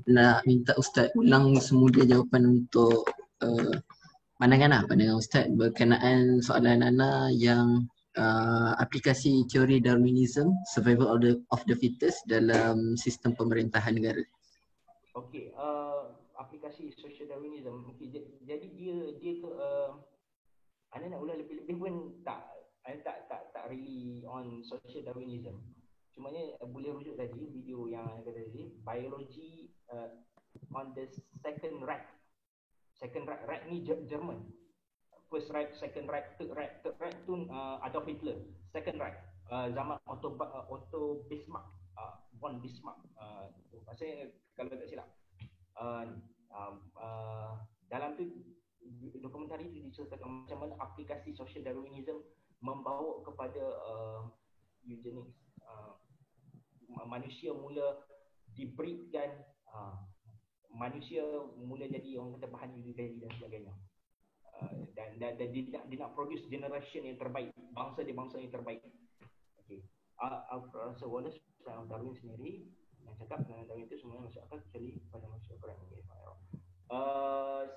nak minta Ustaz ulang semula jawapan untuk pandangan Ustaz berkenaan soalan Ana yang aplikasi teori Darwinism, survival of the fittest dalam sistem pemerintahan negara. Okey, aplikasi social Darwinism. Okey, jadi dia Ana nak ulang lebih-lebih pun tak really on social Darwinism. Cumanya boleh rujuk tadi video yang ada tadi, biology on the second Reich. Second Reich ni Jerman. First Reich, second Reich, third Reich tu Adolf Hitler. Second Reich zaman Otto Bismarck, von Bismarck. Maksudnya kalau tak silap dalam tu dokumentari itu diceritakan macam mana aplikasi social Darwinism membawa kepada eugenics. Manusia mula dibreedkan, manusia mula jadi orang kata bahan utilitarian dan sebagainya. Dan dia nak produce generation yang terbaik, bangsa yang terbaik. Okey. Rasa Wallace dan Darwin sendiri yang cakap Darwin itu semuanya masuk akal kecuali pada manusia orang ini.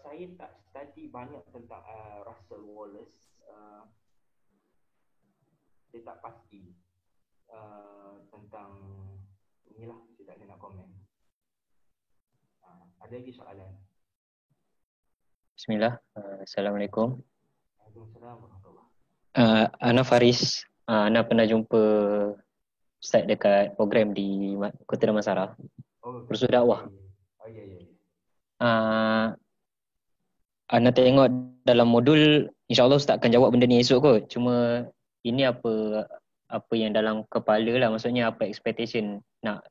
Saya tak study banyak tentang Russell Wallace. Saya tak pasti tentang inilah, saya tak nak komen. Ada lagi soalan? Bismillah. Assalamualaikum. Waalaikumsalam warahmatullahi. Ana Faris. Ana pernah jumpa Ustaz dekat program di Kota Damansara. Kursus dakwah. Ana tengok dalam modul, insyaAllah Ustaz akan jawab benda ni esok kot. Cuma ini apa yang dalam kepala lah, maksudnya apa expectation nak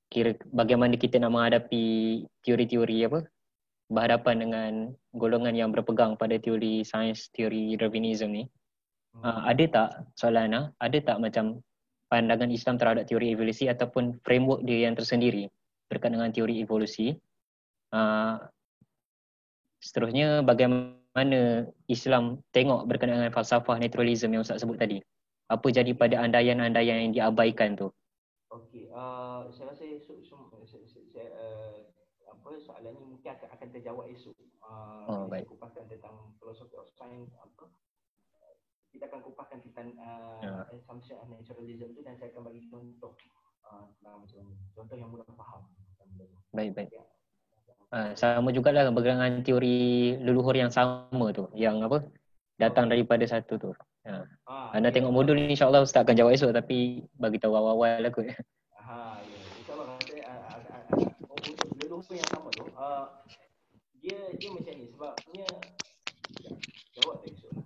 kira bagaimana kita nak menghadapi teori-teori berhadapan dengan golongan yang berpegang pada teori sains, teori Darwinism ni. Ada tak, soalan Ana, ada tak macam pandangan Islam terhadap teori evolusi ataupun framework dia yang tersendiri berkaitan dengan teori evolusi? Seterusnya, bagaimana Islam tengok berkaitan dengan falsafah naturalism yang Ustaz sebut tadi? Apa jadi pada andaian-andaian yang diabaikan tu? Okey, saya rasa soalan ni mungkin akan terjawab esok. Kita kupaskan tentang philosophy of science, kita akan kupaskan tentang assumption of naturalism tu, dan saya akan bagi contoh contoh yang mudah faham. Baik. Sama jugalah berkaitan dengan teori leluhur yang sama tu, yang datang daripada satu tu. Anda tengok modul ni, insyaAllah Ustaz akan jawab esok, tapi bagi tahu awal-awal lah kot. InsyaAllah untuk leluhur yang sama tu, dia macam ni, sebabnya jawab tak esok lah.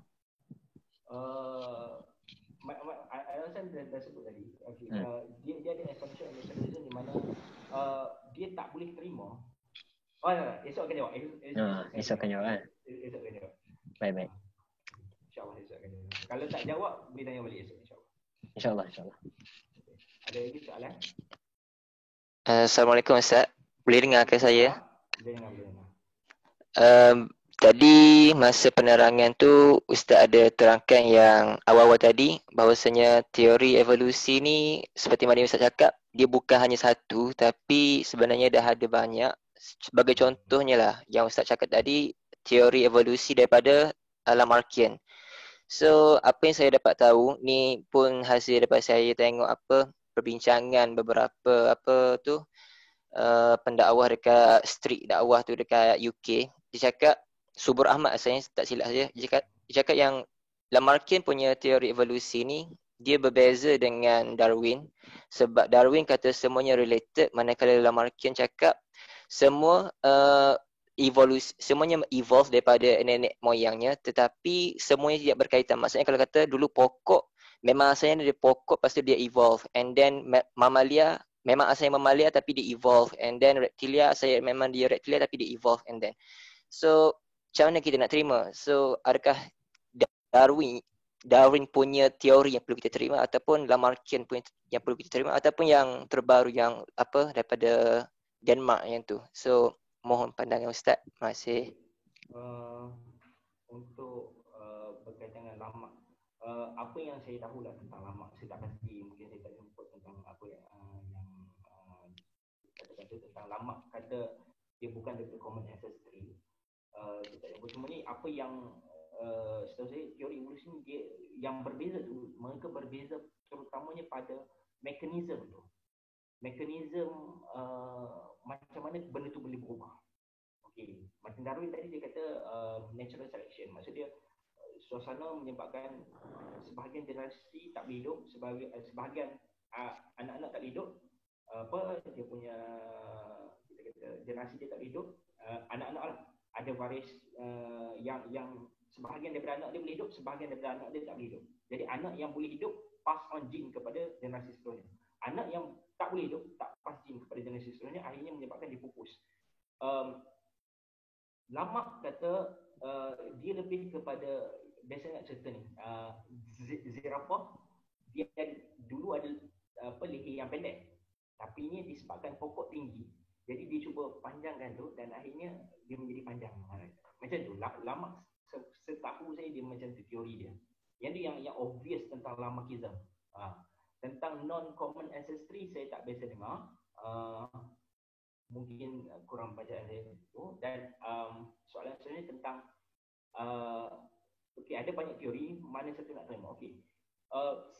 Alasan dah sebut tadi. Okay. Dia ada assumption of naturalism di mana dia tak boleh terima. Esok akan jawab. Esok akan jawab. Esok akan jawab. Baik. InsyaAllah esok akan jawab. Kalau tak jawab, boleh tanya balik esok, InsyaAllah. Ada lagi soalan? Assalamualaikum Ustaz. Boleh dengar ke saya? Boleh dengar. Tadi masa penerangan tu Ustaz ada terangkan yang awal-awal tadi bahawasanya teori evolusi ni seperti mana Ustaz cakap, dia bukan hanya satu tapi sebenarnya dah ada banyak. Sebagai contohnya lah yang Ustaz cakap tadi, teori evolusi daripada Lamarckian. So apa yang saya dapat tahu ni pun hasil daripada saya tengok perbincangan beberapa pendakwah dekat street dakwah tu dekat UK. Dia cakap, Subur Ahmad saya tak silap saja, dia cakap yang Lamarckian punya teori evolusi ni dia berbeza dengan Darwin, sebab Darwin kata semuanya related, manakala Lamarckian cakap semua semuanya evolve daripada nenek moyangnya, tetapi semuanya tidak berkaitan. Maksudnya kalau kata dulu pokok memang asalnya dia pokok, lepas tu dia evolve, and then mamalia memang asalnya mamalia tapi dia evolve, and then reptilia asalnya memang dia reptilia tapi dia evolve, and then so macam mana kita nak terima? So adakah Darwin punya teori yang perlu kita terima, ataupun Lamarckian punya yang perlu kita terima, ataupun yang terbaru yang daripada Denmark yang tu? So mohon pandangan Ustaz. Terima kasih. Untuk berkaitan dengan Lamarck, apa yang saya tahu lah tentang Lamarck, saya tak pasti, mungkin saya tak jemput tentang apa yang kata tentang Lamarck, kata dia bukan daripada common ancestry. Semua ni apa yang setahu saya teori evolusi ni dia yang berbeza tu, mereka berbeza terutamanya pada mekanisme tu. Mekanisme macam mana benda tu boleh berubah. Okey, macam Darwin tadi dia kata natural selection, maksud dia suasana menyebabkan sebahagian generasi tak boleh hidup, sebahagian anak-anak tak boleh hidup, dia punya kita kata generasi dia tak boleh hidup, anak-anak lah, ada waris yang sebahagian daripada anak dia boleh hidup, sebahagian daripada anak dia tak boleh hidup. Jadi anak yang boleh hidup pass on gene kepada generasi seterusnya. Anak yang tak boleh hidup, tak pass gene kepada generasi seterusnya, akhirnya menyebabkan dia pupus. Lamarck kata dia lebih kepada, biasa nak cerita ni, zirafah dia dulu ada leher yang pendek, tapi ini disebabkan pokok tinggi, jadi dia cuba panjangkan tu dan akhirnya dia menjadi panjang. Macam tu Lamarck, setahu saya dia macam tu teori dia. Yang tu yang obvious tentang Lamarckism. Tentang non-common ancestry saya tak biasa dengar. Mungkin kurang bacaan saya tu. Dan soalan sebenarnya tentang okey, ada banyak teori, mana satu nak terima. Okey.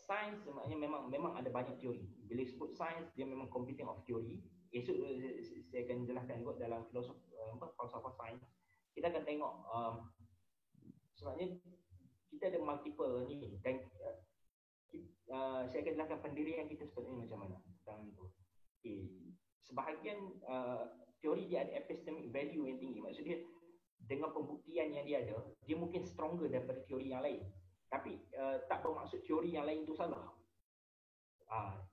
Sains sebenarnya memang ada banyak teori. Bila sebut sains, dia memang computing of theory. Esok saya akan jelaskan juga dalam falsafah sains. Kita akan tengok sebenarnya kita ada multiple ni, dan saya akan jelaskan pendirian kita sebenarnya macam mana tentang itu. Okay. Sebahagian teori dia ada epistemic value yang tinggi. Maksud dia dengan pembuktian yang dia ada, dia mungkin stronger daripada teori yang lain. Tapi tak bermaksud teori yang lain itu salah.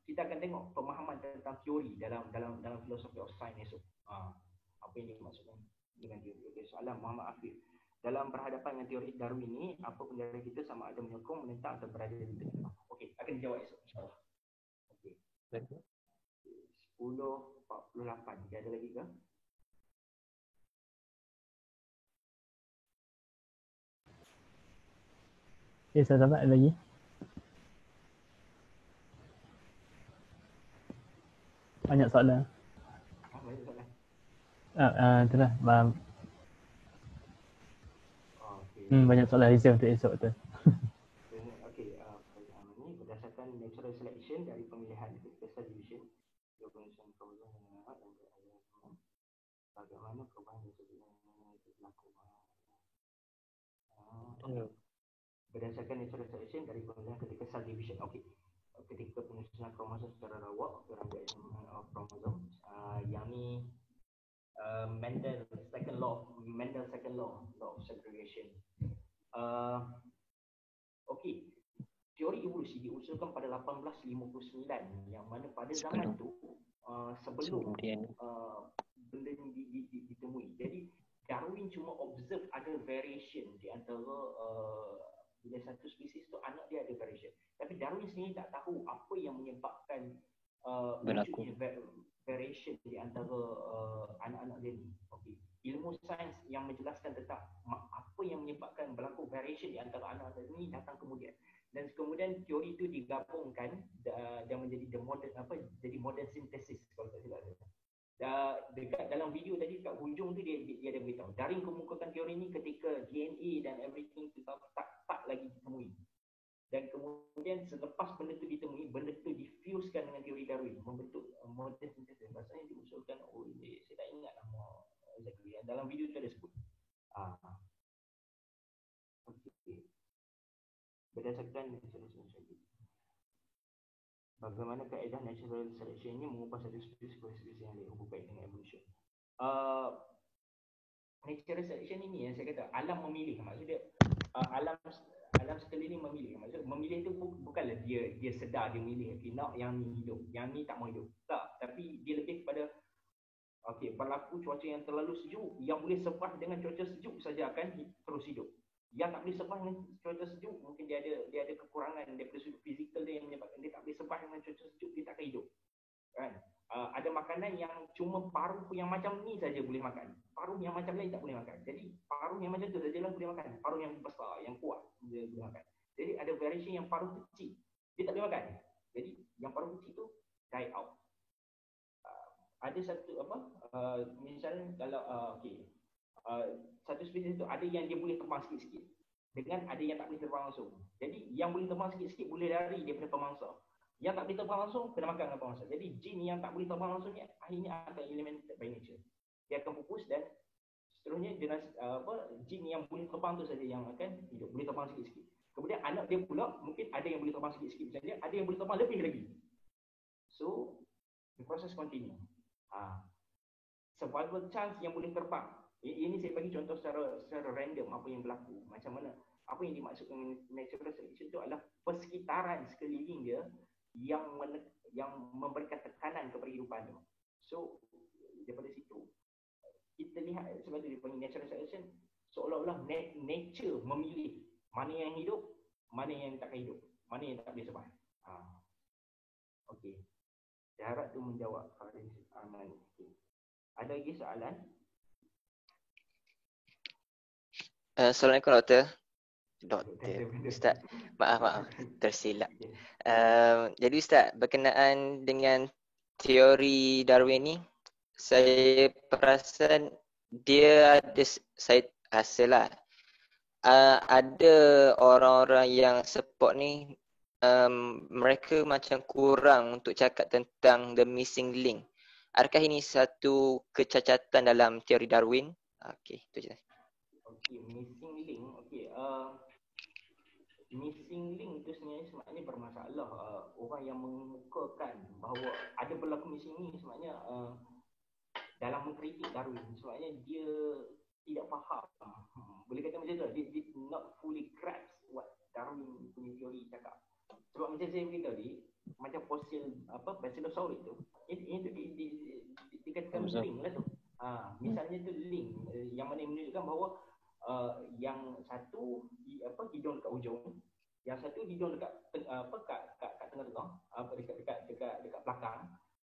Kita akan tengok pemahaman tentang tentang teori dalam filosofi of science esok. Apa yang dimaksudkan dengan teori? Okey, soalan Muhammad Afif. Dalam berhadapan dengan teori Darwin ni, apa pendapat kita sama ada menyokong, menentang atau berada di tengah? Okey, akan dijawab esok insya-Allah. Okey. 10:48. Dia ada lagi ke? Saya dapat lagi. Banyak soalan. Banyak soalan. Itulah. Okey. Banyak soalan reserve untuk esok tu. Okey, ini berdasarkan natural selection dari pemilihan special division, evolution problem dan bagaimana perubahan itu berlaku. Berdasarkan natural selection dari pemilihan ketika cell division. Okey. Ketika penyusunan kromosom secara rawak, perangkaian kromosom, yang ni Mendel second law of segregation. Okey. Teori evolusi diusulkan pada 1859 yang mana pada zaman tu sebelum benda ni ditemui. Jadi Darwin cuma observe ada variation di antara bila satu spesies tu anak dia ada variation. Tapi Darwin sendiri tak tahu apa yang menyebabkan wujudnya variation di antara anak-anak dia ni. Okey. Ilmu sains yang menjelaskan tentang apa yang menyebabkan berlaku variation di antara anak-anak ini datang kemudian. Dan kemudian teori itu digabungkan dan menjadi jadi modern synthesis kalau tak silap saya. Dekat dalam video tadi kat hujung tu dia ada beritahu Darwin kemukakan teori ni ketika DNA dan everything tu tak lagi ditemui. Dan kemudian selepas benda tu ditemui, benda tu difusekan dengan teori Darwin, membentuk modern synthesis. Rasanya diusulkan, saya tak ingat nama exactly. Dalam video tu ada sebut. Okay. Berdasarkan natural selection, bagaimana kaedah natural selection ini mengubah satu spesies kepada spesies yang lain berkait dengan evolution. Natural selection ini yang saya kata alam memilih, maksudnya alam sekeliling memilih. Maksud memilih itu bukanlah dia sedar dia memilih nak yang ni hidup, yang ni tak mau hidup. Tak, tapi dia lebih kepada berlaku cuaca yang terlalu sejuk, yang boleh survive dengan cuaca sejuk saja akan terus hidup. Yang tak boleh survive dengan cuaca sejuk, mungkin dia ada kekurangan daripada sudut fizikal dia yang menyebabkan dia tak boleh survive dengan cuaca sejuk, dia tak akan hidup. Kan? Ada makanan yang cuma paruh yang macam ni saja boleh makan. Paruh yang macam lain tak boleh makan. Jadi paruh yang macam tu sajalah boleh makan. Paruh yang besar, yang kuat dia boleh makan. Jadi ada variation yang paruh kecil, dia tak boleh makan. Jadi yang paruh kecil tu die out. Ada satu misalnya kalau satu spesies tu ada yang dia boleh terbang sikit-sikit, dengan ada yang tak boleh terbang langsung. Jadi yang boleh terbang sikit-sikit boleh lari daripada pemangsa. Yang tak boleh terbang langsung kena makan dengan pemangsa. Jadi jin yang tak boleh terbang langsung ni akhirnya akan eliminated by nature. Dia akan pupus dan seterusnya dengan jin yang boleh terbang tu saja yang akan hidup, boleh terbang sikit-sikit. Kemudian anak dia pula mungkin ada yang boleh terbang sikit-sikit macam dia, ada yang boleh terbang lebih lagi. So the process continue. Survival chance yang boleh terbang. Ini saya bagi contoh secara random apa yang berlaku. Macam mana, apa yang dimaksudkan natural selection itu adalah persekitaran sekeliling dia yang memberikan tekanan kepada kehidupan tu. So daripada situ kita lihat sebab itu dipanggil natural selection, seolah-olah nature memilih mana yang hidup, mana yang tak hidup, mana yang tak boleh survive. Okey. Saya harap tu menjawab Faris Arman. Ada lagi soalan? Assalamualaikum Doktor. Ustaz, maaf tersilap. Jadi Ustaz, berkenaan dengan teori Darwin ni, saya perasan dia ada, saya rasalah ada orang-orang yang support ni, mereka macam kurang untuk cakap tentang the missing link. Adakah ini satu kecacatan dalam teori Darwin? Okey, itu je. Okey, missing link. Okey, missing link itu sebenarnya bermasalah. Orang yang mengemukakan bahawa ada berlaku missing link sebenarnya dalam mengkritik Darwin, sebenarnya dia tidak faham. Boleh kata macam tu, dia not fully grasp what Darwin punya teori cakap. Sebab macam saya beritahu tadi, macam fosil Basilosaurus tu. Itu dikatakan link lah tu. Misalnya tu link yang mana menunjukkan bahawa yang satu hidung dekat ujung, yang satu hidung dekat kat tengah-tengah, dekat belakang,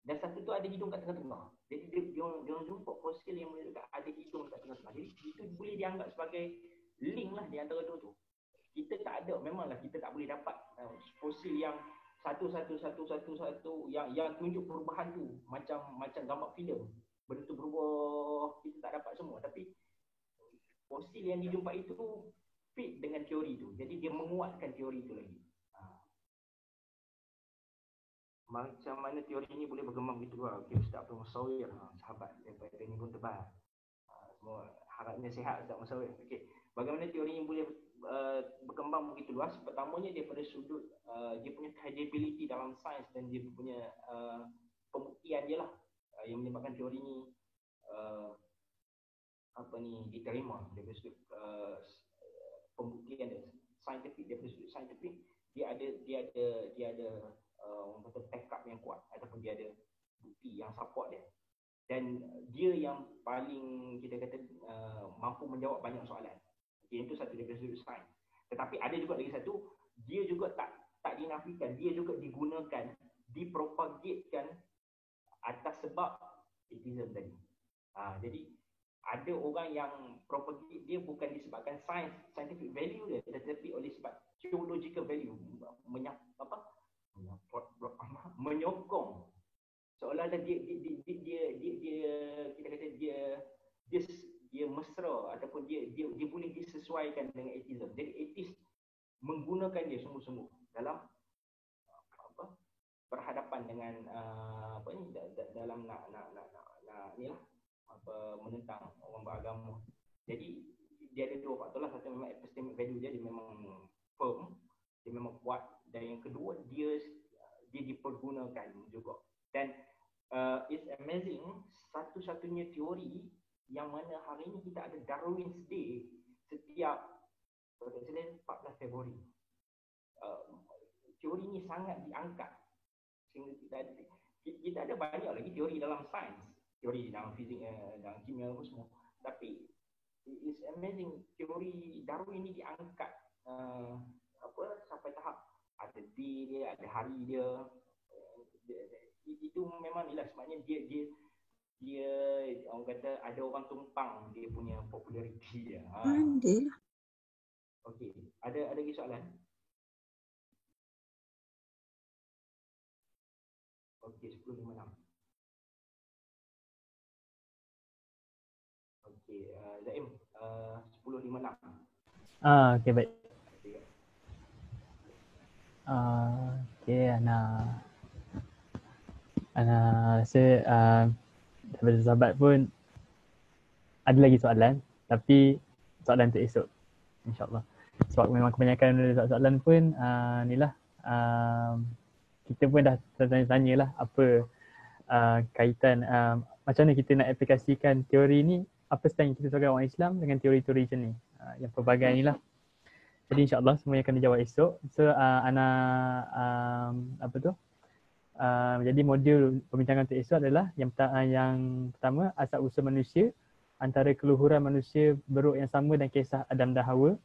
dan satu tu ada hidung kat tengah-tengah. Jadi dia jumpa fosil yang menunjukkan ada hidung kat tengah-tengah. Jadi itu boleh dianggap sebagai link lah di antara dua tu. Kita tak ada, memanglah kita tak boleh dapat fosil yang satu yang tunjuk perubahan tu macam gambar filem. Benda tu berubah, kita tak dapat semua. Tapi fosil yang dijumpai itu fit dengan teori tu. Jadi dia menguatkan teori tu lagi. Macam mana teori ni boleh berkembang begitu lah. Okay, Ustaz Abdul Musawir, sahabat daripada ni pun tebal. Semua harapnya sihat Ustaz Musawir. Okay. Bagaimana teori ini boleh berkembang begitu luas? Pertamanya daripada sudut dia punya credibility dalam sains dan dia punya pembuktian dia lah yang menyebabkan teori ni diterima daripada sudut pembuktian dia saintifik. Daripada sudut saintifik dia ada orang kata backup yang kuat ataupun dia ada bukti yang support dia, dan dia yang paling kita kata mampu menjawab banyak soalan. Okay, itu satu daripada sudut sains. Tetapi ada juga lagi satu, dia juga tak dinafikan, dia juga digunakan, dipropagatkan atas sebab atheism tadi. Jadi ada orang yang propagate dia bukan disebabkan scientific value dia, tetapi oleh sebab theological value, menyokong seolah-olah dia kita kata dia mesra ataupun dia boleh disesuaikan dengan atheism. Jadi atheist menggunakan dia sungguh-sungguh dalam berhadapan dengan dalam nak menentang orang beragama. Jadi dia ada dua faktor lah. Satu memang epistemic value dia memang firm, dia memang kuat, dan yang kedua dia dipergunakan juga. Dan it's amazing, satu-satunya teori yang mana hari ini kita ada Darwin's Day setiap 14 Februari. Teori ini sangat diangkat sehingga kita ada banyak lagi teori dalam sains, teori dalam fizik, dalam kimia semua. Tapi it's amazing, teori Darwin ini diangkat sampai tahap ada day dia, ada hari dia. Itu memang inilah sebabnya dia orang kata ada orang tumpang dia punya populariti dia. Pandai lah. Okey, ada lagi soalan? Okey, 10.56. Okey, Zaim, 10.56. Okey, baik. Okey, Ana rasa daripada sahabat pun ada lagi soalan, tapi soalan untuk esok, insyaAllah. Sebab memang kebanyakan soalan pun inilah kita pun dah tanya-tanya lah apa kaitan macam mana kita nak aplikasikan teori ni, apa stand kita sebagai orang Islam dengan teori-teori macam ni, yang pelbagai ni lah. Jadi insyaAllah semuanya akan dijawab esok. So Ana jadi modul pembincangan untuk esok adalah yang pertama asal usul manusia, antara keluhuran manusia beruk yang sama dan kisah Adam dan Hawa.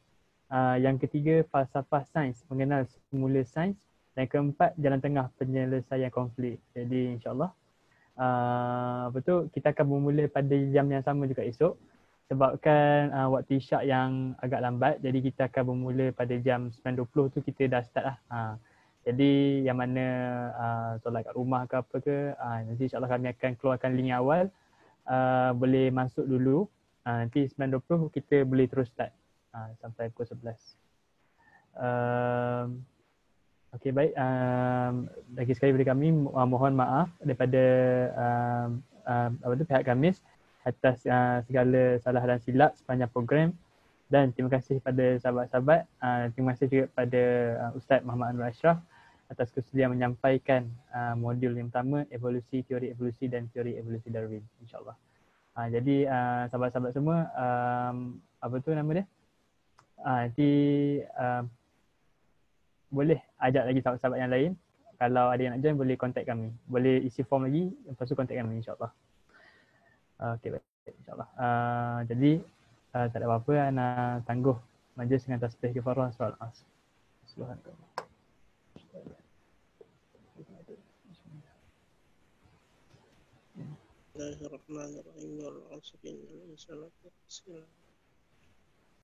Yang ketiga falsafah sains, mengenal semula sains. Dan keempat jalan tengah penyelesaian konflik. Jadi insyaAllah kita akan bermula pada jam yang sama juga esok. Sebabkan waktu isyak yang agak lambat, jadi kita akan bermula pada jam 9.20 tu kita dah start lah. Jadi yang mana solat kat rumah ke apa ke, nanti insyaAllah kami akan keluarkan link awal, boleh masuk dulu, nanti 9.20 kita boleh terus start sampai pukul 11. Okey, baik, lagi sekali dari kami mohon maaf daripada pihak Kamis atas segala salah dan silap sepanjang program. Dan terima kasih pada sahabat-sahabat, terima kasih juga pada Ustaz Muhammad Anwar Ashraf atas kesudian menyampaikan modul yang pertama, evolusi, teori evolusi dan teori evolusi Darwin, insyaAllah. Jadi sahabat-sahabat semua, nanti boleh ajak lagi sahabat-sahabat yang lain. kalau ada yang nak join boleh contact kami. Boleh isi form lagi, lepas tu contact kami insyaAllah. Okay, baik. InsyaAllah. Jadi tak ada apa-apa, Ana tangguh majlis dengan tasbih kifarah soal as. Subhanallah. Bismillahirrahmanirrahim. Wal 'asri innal insana lafi khusr.